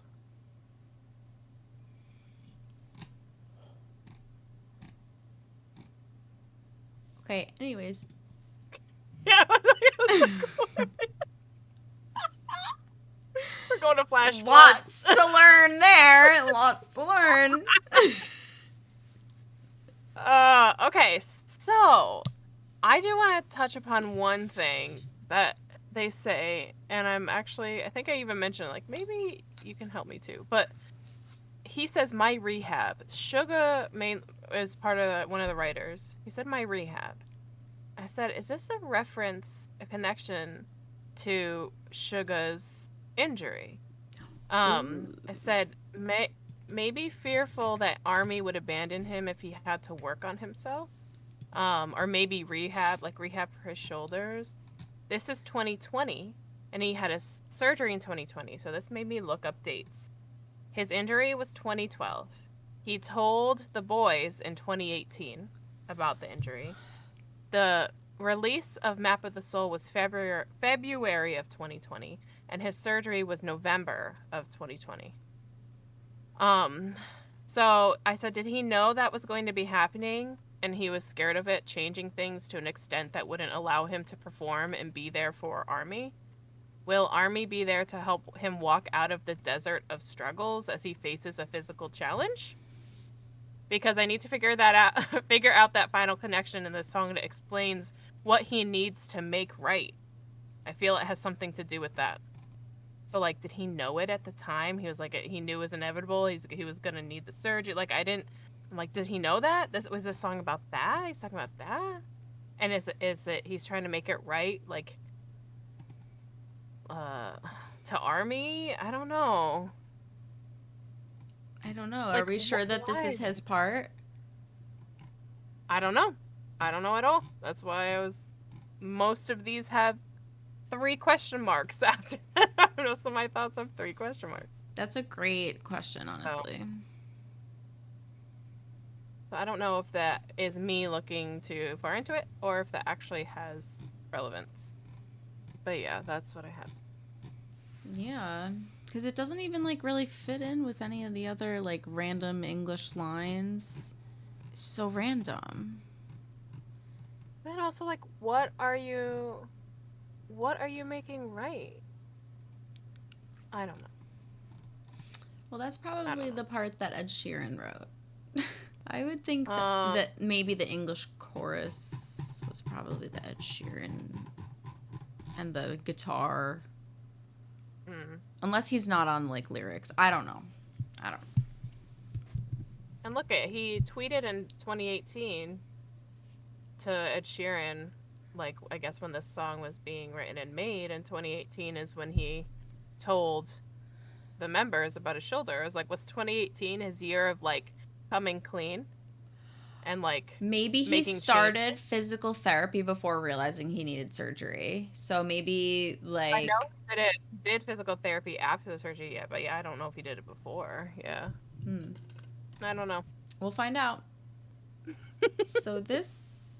[SPEAKER 1] Okay, anyways.
[SPEAKER 2] Yeah, we're going to flash.
[SPEAKER 1] Lots to learn there. Lots to learn.
[SPEAKER 2] Okay, so I do want to touch upon one thing that they say, and I think I even mentioned, like, maybe you can help me too, but he says my rehab. Suga is part of one of the writers. He said my rehab. I said, is this a connection to Suga's injury? I said, maybe fearful that ARMY would abandon him if he had to work on himself, or maybe rehab for his shoulders. This is 2020, and he had a surgery in 2020, so this made me look up dates. His injury was 2012. He told the boys in 2018 about the injury. The release of Map of the Soul was February of 2020, and his surgery was November of 2020. So I said, did he know that was going to be happening? And he was scared of it changing things to an extent that wouldn't allow him to perform and be there for ARMY? Will ARMY be there to help him walk out of the desert of struggles as he faces a physical challenge? Because I need to figure out that final connection in the song that explains what he needs to make right. I feel it has something to do with that. So, like, did he know it at the time? He was like, he knew it was inevitable. He was gonna need the surgery. Like, I didn't I'm like, did he know that? Was this song about that? He's talking about that? And is it he's trying to make it right, like, to Army? I don't know.
[SPEAKER 1] I don't know.
[SPEAKER 2] Like,
[SPEAKER 1] Are we sure that this is
[SPEAKER 2] why?
[SPEAKER 1] his part?
[SPEAKER 2] I don't know. I don't know at all. That's why most of these have 3 question marks after. I don't know, some of my thoughts have 3 question marks.
[SPEAKER 1] That's a great question, honestly.
[SPEAKER 2] So I don't know if that is me looking too far into it or if that actually has relevance. But yeah, that's what I had.
[SPEAKER 1] Yeah, because it doesn't even like really fit in with any of the other like random English lines. It's so random.
[SPEAKER 2] Then also, like, what are you making right? I don't know.
[SPEAKER 1] Well, that's
[SPEAKER 2] I don't
[SPEAKER 1] probably
[SPEAKER 2] know.
[SPEAKER 1] the part that Ed Sheeran wrote. I would think
[SPEAKER 2] Um,
[SPEAKER 1] that maybe the English chorus was probably the Ed Sheeran and the guitar. Unless he's not on like lyrics. I don't know.
[SPEAKER 2] And look he tweeted in 2018 to Ed Sheeran, like, I guess when this song was being written and made in 2018 is when he told the members about his shoulder. It was like, was 2018 his year of like coming clean and like
[SPEAKER 1] Maybe he
[SPEAKER 2] making
[SPEAKER 1] started physical therapy before realizing he needed surgery. So maybe like
[SPEAKER 2] I know that it did physical therapy after the surgery, yeah, but yeah, I don't know if he did it before. Yeah. I don't know.
[SPEAKER 1] We'll find out. So this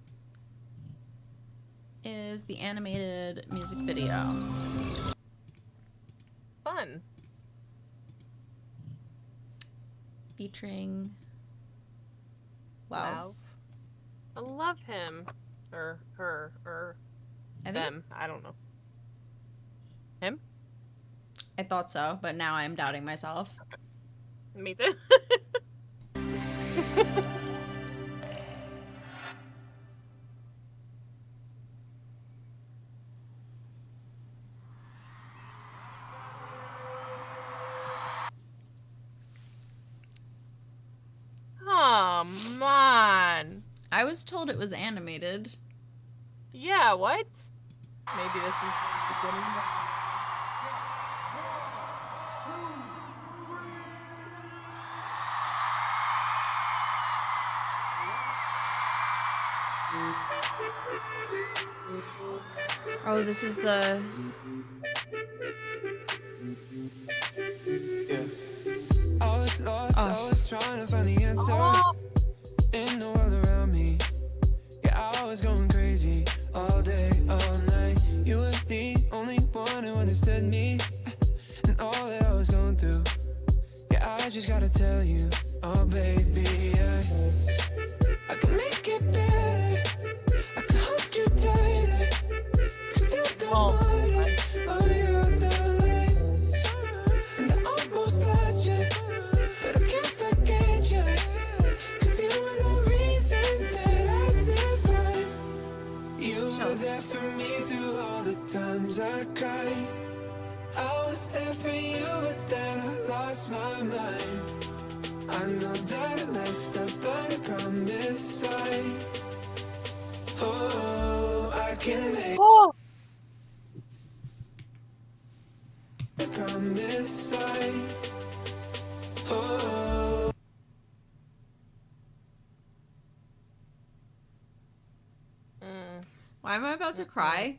[SPEAKER 1] is the animated music video.
[SPEAKER 2] Fun.
[SPEAKER 1] Featuring Wow.
[SPEAKER 2] I love him. Or her. Or
[SPEAKER 1] I think
[SPEAKER 2] them. I don't know. Him?
[SPEAKER 1] I thought so, but now I'm doubting myself.
[SPEAKER 2] Me too. Come on.
[SPEAKER 1] I was told it was animated.
[SPEAKER 2] Yeah, what? Maybe this is beginning.
[SPEAKER 1] Oh, this is the
[SPEAKER 5] I was lost, I was trying to find the answer in the world around me. Yeah, I was going crazy all day, all night. You were the only one who understood me and all that I was going through. Yeah, I just gotta tell you, oh baby, I can make it better. I can hold you tighter. 'Cause still the morning, oh you're the light. And I almost lost you, but I can't forget you. 'Cause you were the reason that I survived. You were there for me through all the times I cried. I was there for you, but then I lost my mind. I know that I messed up, but I promise I can make I promise
[SPEAKER 1] Why am I about to cry?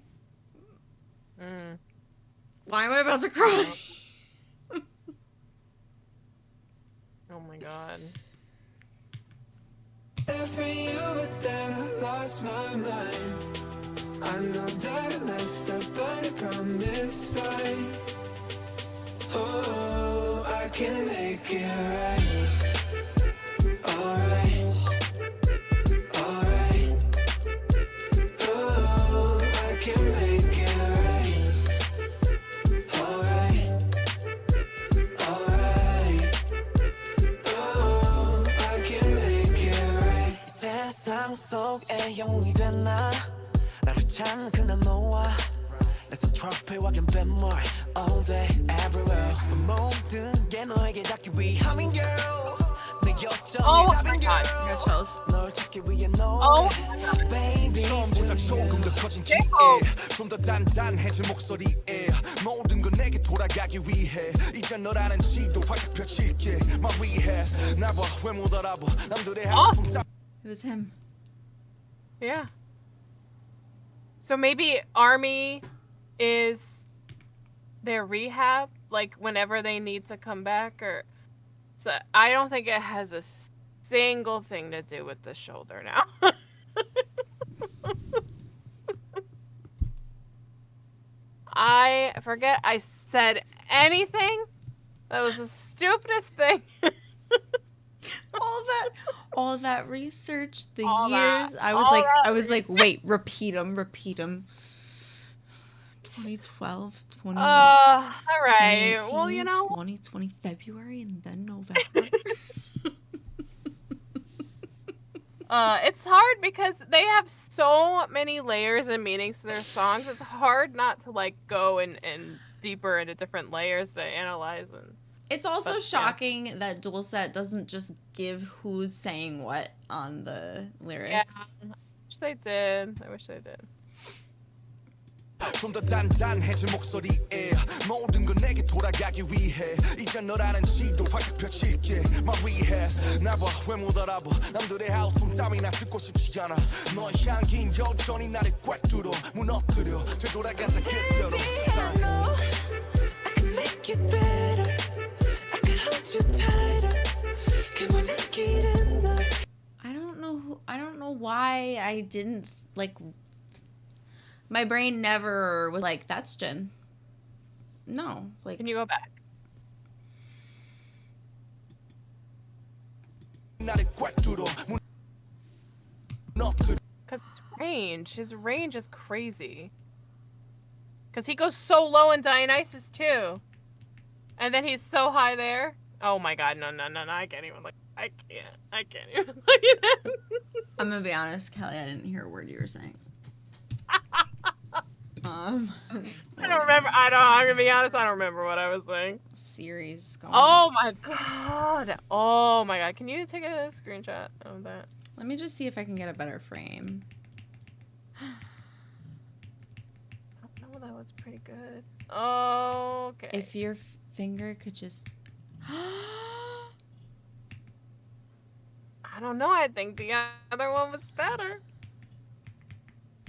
[SPEAKER 1] Why am I about to cry?
[SPEAKER 2] Oh my god.
[SPEAKER 5] there for you, but then I lost my mind. I know that I messed up, but I promise I can make it right. Alright, alright. Oh, I can make it right. Alright, alright. Oh, I can make it right. 세상 속에 영웅이 됐나 나를 찾는 그날 너와 내 손 트로피와 갬뱀물 all day everywhere 모든 게 너에게 닿기 위함인 girl 내
[SPEAKER 2] Oh my god.
[SPEAKER 1] I got chills.
[SPEAKER 5] 널 찾기 위해
[SPEAKER 2] Oh
[SPEAKER 5] 노래 baby
[SPEAKER 3] 처음보다 조금 더 커진 기에 좀 더 단단해진 목소리에 모든 건 내게 돌아가기 위해 이제 너라는 지도 활짝 펼칠게 말 위해 나봐 왜 못 알아봐 남들의 한숨
[SPEAKER 1] It was him.
[SPEAKER 2] yeah. So maybe Army is their rehab, like whenever they need to come back, or so I don't think it has a single thing to do with the shoulder now. I forget I said anything. That was the stupidest thing.
[SPEAKER 1] all that research, the
[SPEAKER 2] All
[SPEAKER 1] years.
[SPEAKER 2] that-
[SPEAKER 1] I
[SPEAKER 2] all that
[SPEAKER 1] was like, wait, repeat them. 2012, 2018,
[SPEAKER 2] All right. Well, you know,
[SPEAKER 1] 2020 February and then November.
[SPEAKER 2] it's hard because they have so many layers and meanings to their songs. It's hard not to like go and deeper into different layers to analyze. And
[SPEAKER 1] It's also
[SPEAKER 2] But, yeah.
[SPEAKER 1] shocking that Dual Set doesn't just give who's saying what on the lyrics.
[SPEAKER 2] yeah, I wish they did. I wish they did.
[SPEAKER 3] 좀 더 단단해진 목소리에 모든 건 내게 돌아가기 위해 이제 너라는 지도 활짝 펼칠게 말 위해 나봐 왜 못 알아봐 남들의 하우숨 땀이나 듣고 싶지 않아 너의 향긴 여전히 나를 꽉 뚫어 무너뜨려 되돌아가자 그대로
[SPEAKER 5] I can make it better I can hold you tighter 그 모든 길은 널
[SPEAKER 1] I don't know why I didn't like. My brain never was like, that's Jin. No, like.
[SPEAKER 2] Can you go back?
[SPEAKER 3] 나를 꽉 뚫어 무너뜨려
[SPEAKER 2] Because his range is crazy. Because he goes so low in Dionysus too. And then he's so high there. Oh my god, no, I can't even look. I can't even look at him.
[SPEAKER 1] I'm gonna be honest, Kelly, I didn't hear a word you were saying.
[SPEAKER 2] I don't remember. I'm gonna be honest, I don't remember what I was saying.
[SPEAKER 1] Series going.
[SPEAKER 2] Oh my god. Oh my god. Can you take a screenshot of that?
[SPEAKER 1] Let me just see if I can get a better frame.
[SPEAKER 2] I don't know, that was pretty good. Okay.
[SPEAKER 1] If your finger could just.
[SPEAKER 2] I don't know, I think the other one was better.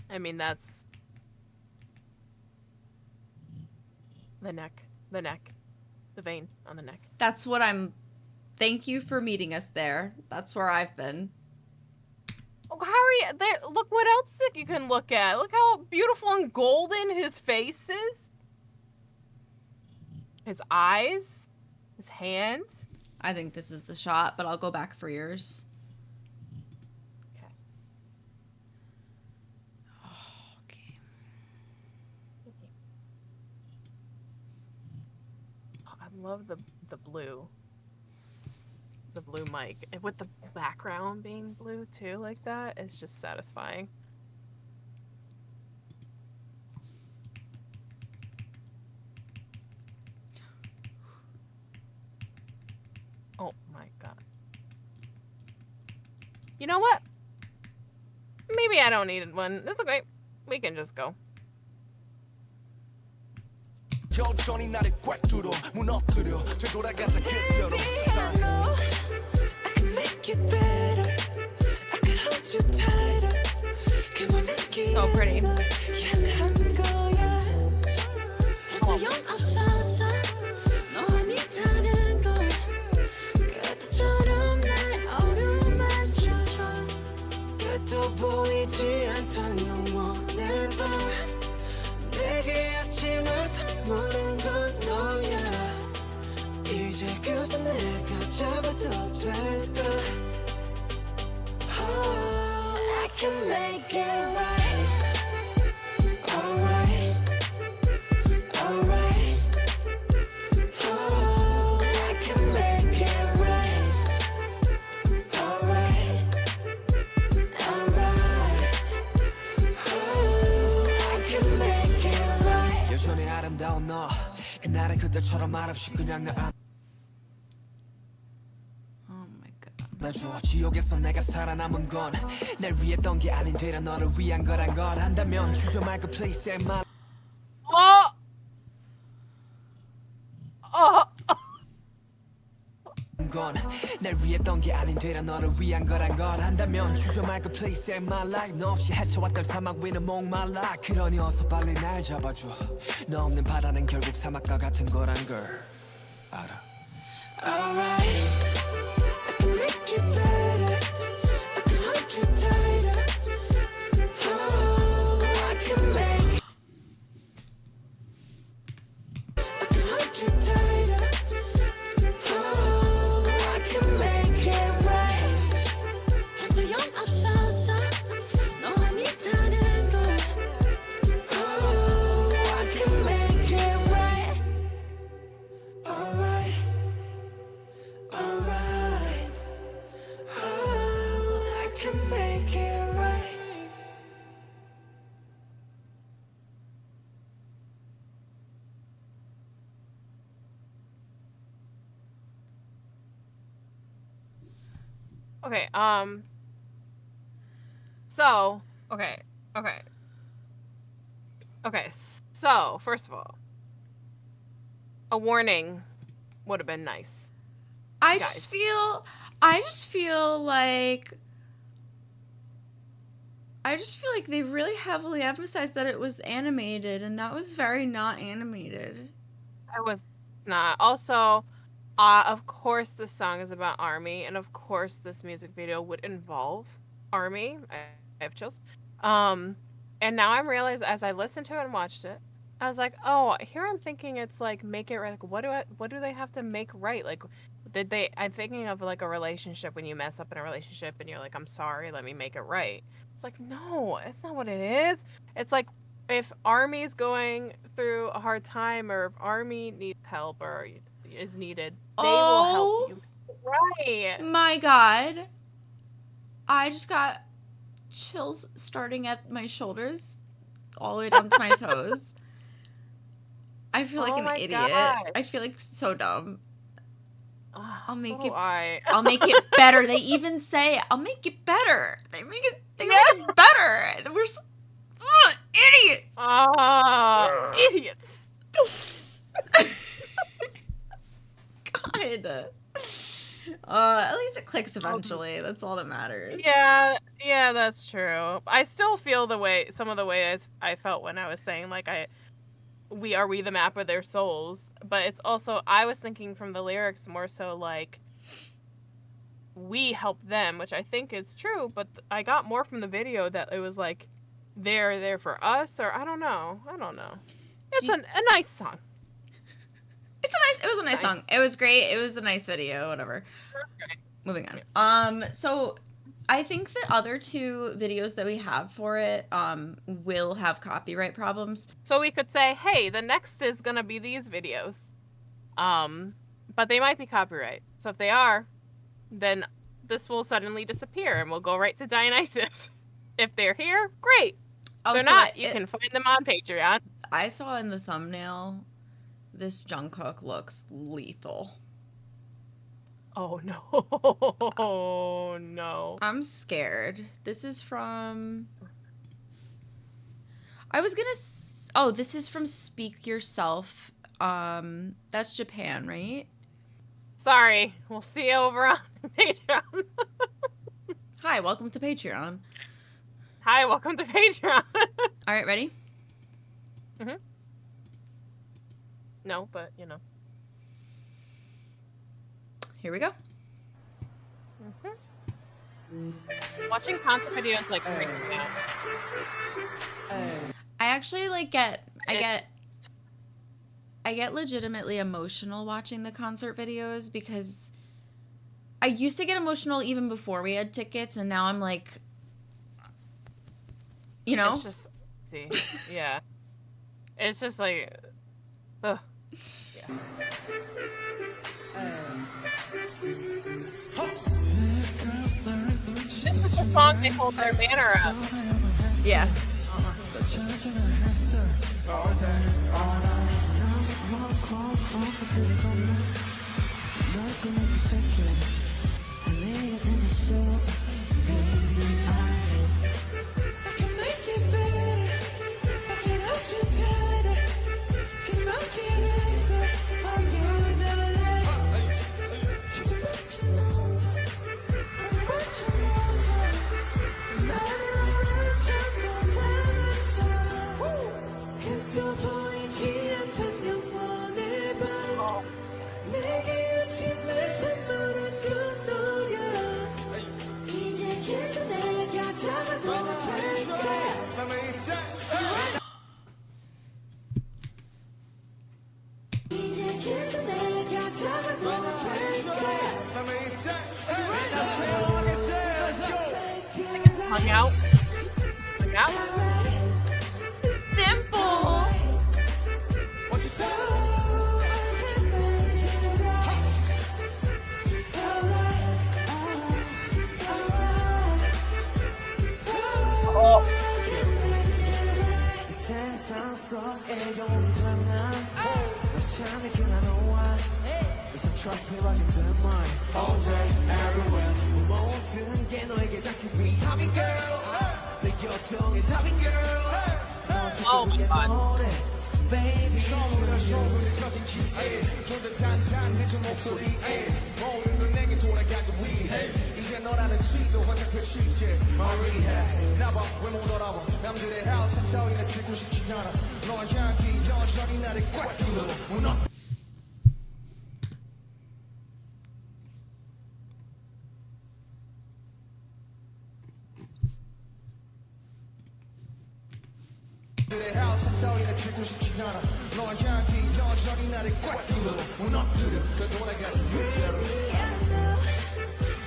[SPEAKER 2] I mean, that's the neck, the vein on the neck.
[SPEAKER 1] That's what I'm. Thank you for meeting us there. That's where I've been.
[SPEAKER 2] Oh, how are you? There, look what else you can look at. Look how beautiful and golden his face is. His eyes, his hands.
[SPEAKER 1] I think this is the shot, but I'll go back for yours.
[SPEAKER 2] Okay.
[SPEAKER 1] Oh, okay.
[SPEAKER 2] Oh, I love the blue. The blue mic. And with the background being blue too, like that, it's just satisfying. Oh my god. You know what? Maybe I don't need one. That's okay. We can just go.
[SPEAKER 3] 여전히 나를 꽉 뚫어 무너뜨려 되돌아가자 그대로
[SPEAKER 5] I can make it better I can hold you tighter 그 모든 길은
[SPEAKER 1] So pretty.
[SPEAKER 5] 널 향한 거야 소용없어서 너와 있다는 걸 그때처럼 날 어루만져줘 끝도 보이지 않던 영원의 밤 내게 아침을 선물한 건 너야 이제 그저 내가 잡아도 될까 Oh, I can make it right Alright Alright Oh, I can make it right Alright Alright Oh, I can make it right 여전히 아름다운 너 그날은 그때처럼 말없이 그냥 내 안
[SPEAKER 1] Oh my god.
[SPEAKER 5] 안아줘 지옥에서 내가 살아남은 건 날 위했던 게 아닌 되려 너를 위한 거란 걸 한다면 주저 말고 please say my
[SPEAKER 2] 어.
[SPEAKER 5] 건날 위했던 게 아닌 되려 너를 위한 거란 걸 한다면 주저 말고 please save my life 너 없이 헤쳐왔던 사막 위는 목말라 그러니 어서 빨리 날 잡아줘 너 없는 바다는 결국 사막과 같은 거란 걸 알아 Alright I can make it better I can hold you tighter Oh I can make I can hold you tighter
[SPEAKER 2] Okay, so, okay, so, first of all, a warning would have been nice.
[SPEAKER 1] I
[SPEAKER 2] Guys.
[SPEAKER 1] just feel like they really heavily emphasized that it was animated, and that was very not animated.
[SPEAKER 2] I was not. Also, of course this song is about ARMY, and of course this music video would involve ARMY. I have chills. And now I'm realizing as I listened to it and watched it, I was like, oh, here I'm thinking it's like make it right. Like, what do they have to make right? Like, I'm thinking of like a relationship when you mess up in a relationship and you're like, I'm sorry, let me make it right. It's like, no, that's not what it is. It's like if ARMY's going through a hard time or if ARMY needs help or is needed, they will help you. Right.
[SPEAKER 1] My God. I just got chills starting at my shoulders all the way down to my toes. I feel like an idiot.
[SPEAKER 2] Gosh.
[SPEAKER 1] I feel like so dumb. I'll make it.
[SPEAKER 2] I'll
[SPEAKER 1] make it better. They even say, "I'll make it better." They make it better. We're idiots.
[SPEAKER 2] Idiots.
[SPEAKER 1] God. At least it clicks eventually. That's all that matters.
[SPEAKER 2] Yeah, that's true. I still feel some of the way I felt when I was saying like we the map of their souls, but it's also I was thinking from the lyrics more so like we help them, which I think is true, but I got more from the video that it was like they're there for us, or I don't know. It's a nice song.
[SPEAKER 1] It was a nice song. It was great. It was a nice video, whatever.
[SPEAKER 2] Okay.
[SPEAKER 1] Moving on. So I think the other two videos that we have for it will have copyright problems.
[SPEAKER 2] So we could say, hey, the next is gonna be these videos. But they might be copyright. So if they are, then this will suddenly disappear and we'll go right to Dionysus. If they're here, great. If they're not, you can find them on Patreon.
[SPEAKER 1] I saw in the thumbnail, this Jungkook looks lethal.
[SPEAKER 2] Oh no. Oh no.
[SPEAKER 1] I'm scared. This is from... this is from Speak Yourself. That's Japan, right?
[SPEAKER 2] Sorry. We'll see you over on Patreon.
[SPEAKER 1] Hi, welcome to Patreon.
[SPEAKER 2] Hi, welcome to Patreon.
[SPEAKER 1] All right, ready?
[SPEAKER 2] Mm-hmm. No, but, you know.
[SPEAKER 1] Here we go.
[SPEAKER 2] Mm-hmm. Watching concert videos like right now.
[SPEAKER 1] I actually I get legitimately emotional watching the concert videos because I used to get emotional even before we had tickets, and now I'm like, you know?
[SPEAKER 2] It's just, see, yeah. It's just like, ugh. Yeah. This is the song they hold their banner up.
[SPEAKER 1] Yeah.
[SPEAKER 2] Hung out. Hung out.
[SPEAKER 1] Simple.
[SPEAKER 3] What you say?
[SPEAKER 2] Oh.
[SPEAKER 5] 세상 속에 영원한 나 샤미 길러놓아 It's a truck rocking the mind All day, everywhere 모든 게 너에게 닿기 위함인 girl 내 요청에 답인 girl
[SPEAKER 2] Oh my god.
[SPEAKER 5] Baby
[SPEAKER 3] 처음으로 켜진 기에 좀 더 탄탄해진 목소리에 모든 걸 내게 돌아가기 위해 이제 너라는 지도 활짝 펼치게 말이해 나봐 왜 못 알아봐 남들의 하우스 따위는 치고 싶지 않아 너와 향기 여전히 나를 꽉 뚫어 무너 내 하우스 따위는 치고 싶지 않아 너와 향기 여전히 나를 꽉 뚫어 무너뜨려 그 돌아가지 그대로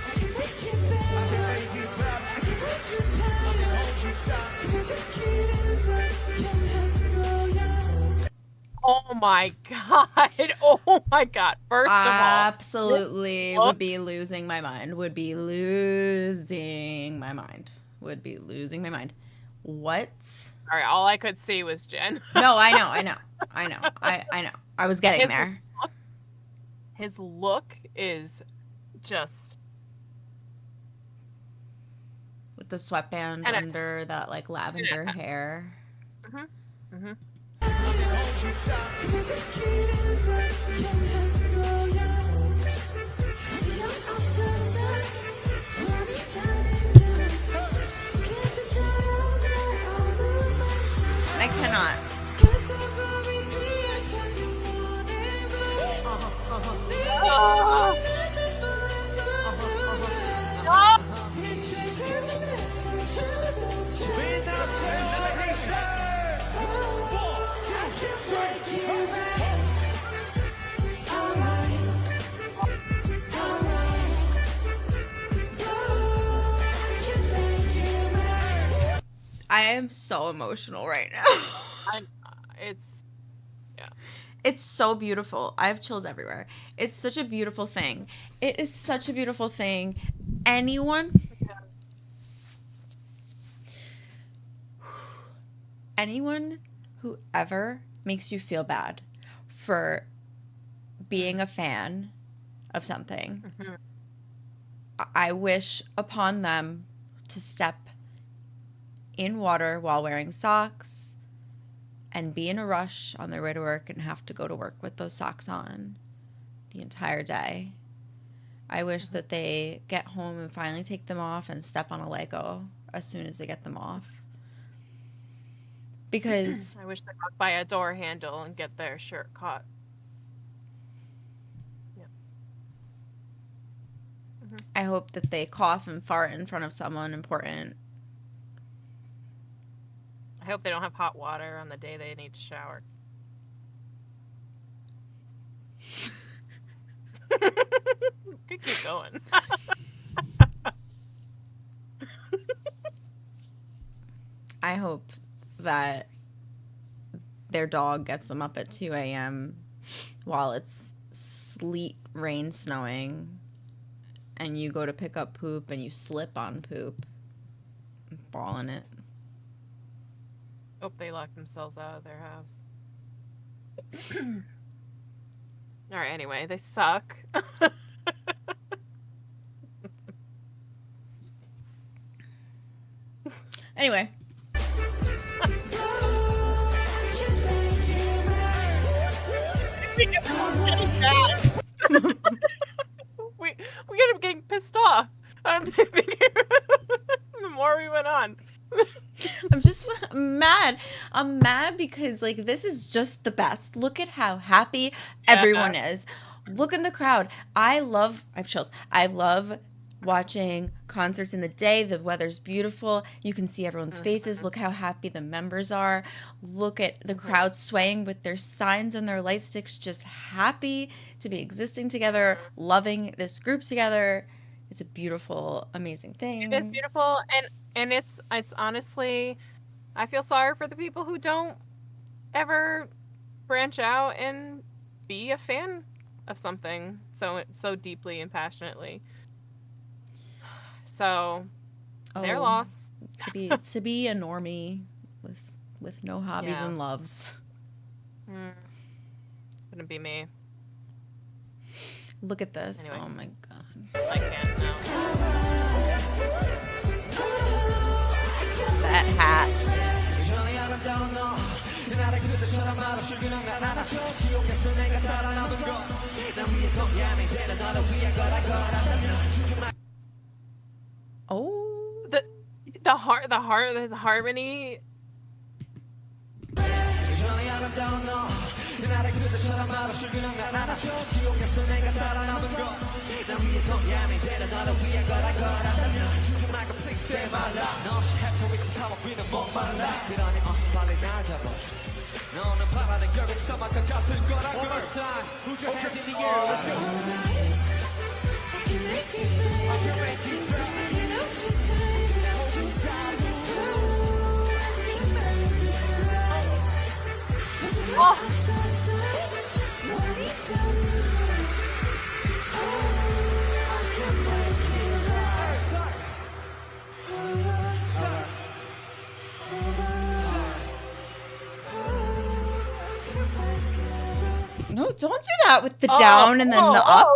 [SPEAKER 3] I can make it better I can hold you tight
[SPEAKER 2] Oh my god. Oh my god. First of all.
[SPEAKER 1] Absolutely would be losing my mind. Would be losing my mind. Would be losing my mind. What?
[SPEAKER 2] All right, all I could see was Jen.
[SPEAKER 1] No, I know. I was getting there.
[SPEAKER 2] His look is just
[SPEAKER 1] With the sweatband
[SPEAKER 2] And
[SPEAKER 1] under that like lavender hair.
[SPEAKER 2] mm-hmm.
[SPEAKER 1] I cannot. I am so emotional right now.
[SPEAKER 2] It's
[SPEAKER 1] It's so beautiful. I have chills everywhere. It's such a beautiful thing. It is such a beautiful thing. Anyone who ever makes you feel bad for being a fan of something, I wish upon them to step in water while wearing socks and be in a rush on their way to work and have to go to work with those socks on the entire day. I wish that they get home and finally take them off and step on a Lego as soon as they get them off. Because
[SPEAKER 2] I wish they walked by a door handle and get their shirt caught. Yeah.
[SPEAKER 1] I hope that they cough and fart in front of someone important.
[SPEAKER 2] I hope they don't have hot water on the day they need to shower. Could keep going.
[SPEAKER 1] I hope that their dog gets them up at 2 a.m. while it's sleet, rain, snowing, and you go to pick up poop and you slip on poop and fall in it.
[SPEAKER 2] Hope they lock themselves out of their house. Alright, anyway, they suck.
[SPEAKER 1] Anyway.
[SPEAKER 2] we ended up getting pissed off. The more we went on.
[SPEAKER 1] I'm just mad. I'm mad because like this is just the best. Look at how happy everyone is. Look in the crowd. I have chills. I love watching concerts in the day. The weather's beautiful. You can see everyone's faces. Look how happy the members are. Look at the crowd swaying with their signs and their light sticks, just happy to be existing together, loving this group together. It's a beautiful, amazing thing.
[SPEAKER 2] It is beautiful, and it's honestly, I feel sorry for the people who don't ever branch out and be a fan of something so deeply and passionately. So, their loss.
[SPEAKER 1] To be a normie with no hobbies and loves.
[SPEAKER 2] Couldn't be me.
[SPEAKER 1] Look at this.
[SPEAKER 2] Anyway.
[SPEAKER 1] Oh my god.
[SPEAKER 2] I can't now.
[SPEAKER 1] That hat. Oh.
[SPEAKER 2] The harmony.
[SPEAKER 1] No, don't do that with the down and then the up.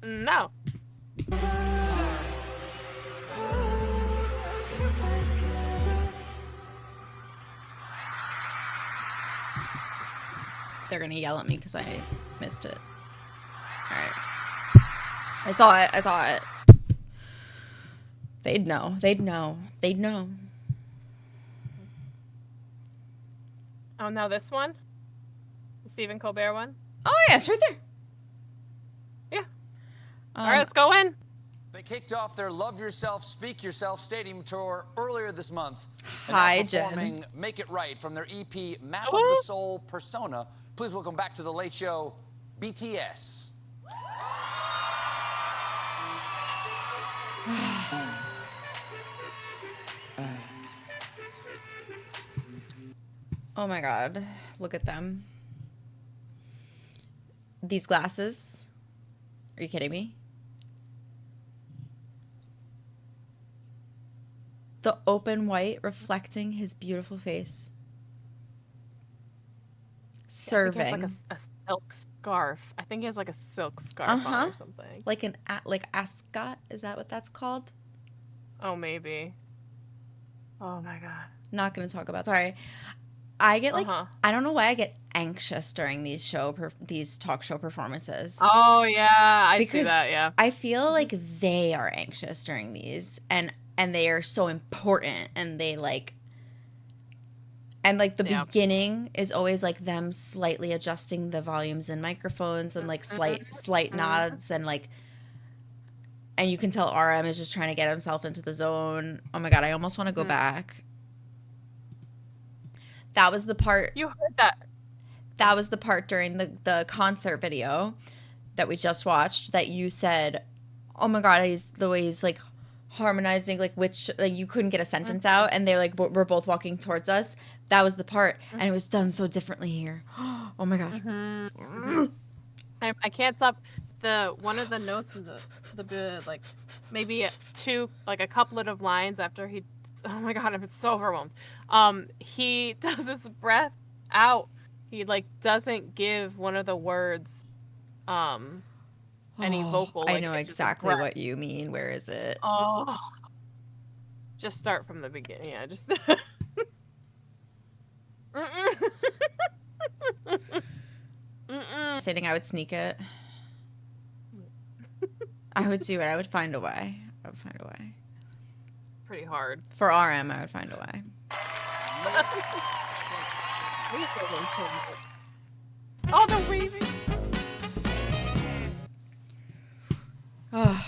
[SPEAKER 1] No. They're gonna yell at me because I missed it. All right. I saw it. They'd know.
[SPEAKER 2] Oh, now this one? The Stephen Colbert one?
[SPEAKER 1] Oh, yeah, it's right there.
[SPEAKER 2] Yeah. All right, let's go in.
[SPEAKER 6] They kicked off their Love Yourself, Speak Yourself stadium tour earlier this month.
[SPEAKER 1] Hi,
[SPEAKER 6] performing
[SPEAKER 1] Jen.
[SPEAKER 6] Make It Right from their EP, Map of the Soul Persona. Please welcome back to The Late Show, BTS.
[SPEAKER 1] Oh my god, look at them. These glasses. Are you kidding me? The open white reflecting his beautiful face. Serving.
[SPEAKER 2] I think he has like a silk scarf. I think he has like a silk scarf on or something.
[SPEAKER 1] Like an ascot, is that what that's called?
[SPEAKER 2] Oh, maybe. Oh my god.
[SPEAKER 1] Not going to talk about. Sorry. I get like I don't know why I get anxious during these talk show performances.
[SPEAKER 2] Oh yeah, I see that. Yeah,
[SPEAKER 1] I feel like they are anxious during these, and they are so important, and they like, and like the beginning is always like them slightly adjusting the volumes and microphones, and like slight nods, and like, and you can tell RM is just trying to get himself into the zone. Oh my god, I almost want to go back. That was the part.
[SPEAKER 2] You heard that.
[SPEAKER 1] That was the part during the concert video that we just watched that you said, "Oh my god, the way he's like harmonizing, like which like you couldn't get a sentence out, and they're like we're both walking towards us." That was the part, and it was done so differently here. Oh my god.
[SPEAKER 2] I can't stop. One of the notes in the like maybe a couplet of lines after he. Oh my god, I'm so overwhelmed. He does his breath out. He like doesn't give one of the words. any vocal.
[SPEAKER 1] I
[SPEAKER 2] like,
[SPEAKER 1] know
[SPEAKER 2] it's just a
[SPEAKER 1] exactly
[SPEAKER 2] breath.
[SPEAKER 1] what you mean. Where is it?
[SPEAKER 2] Oh. Just start from the beginning. Yeah, just. Mm-mm. Mm-mm.
[SPEAKER 1] Saying I would sneak it. I would do it. I would find a way. I would find a way.
[SPEAKER 2] Pretty hard.
[SPEAKER 1] For RM, I would find a way.
[SPEAKER 2] Oh, the waving.
[SPEAKER 1] Oh,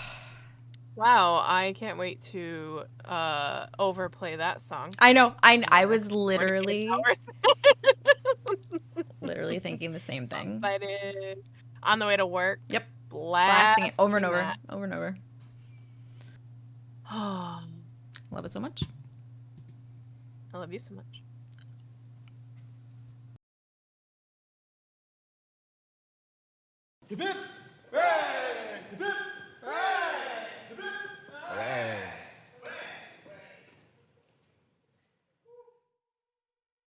[SPEAKER 2] Wow, I can't wait to overplay that song.
[SPEAKER 1] I know. I was
[SPEAKER 2] 48
[SPEAKER 1] literally
[SPEAKER 2] hours.
[SPEAKER 1] thinking the same
[SPEAKER 2] So
[SPEAKER 1] thing.
[SPEAKER 2] excited. On the way to work.
[SPEAKER 1] Yep.
[SPEAKER 2] Blasting
[SPEAKER 1] Blasting it over and over,
[SPEAKER 2] that.
[SPEAKER 1] over and over.
[SPEAKER 2] Oh,
[SPEAKER 1] Love it so much.
[SPEAKER 2] I love you so much.
[SPEAKER 3] Hip hip! Hooray!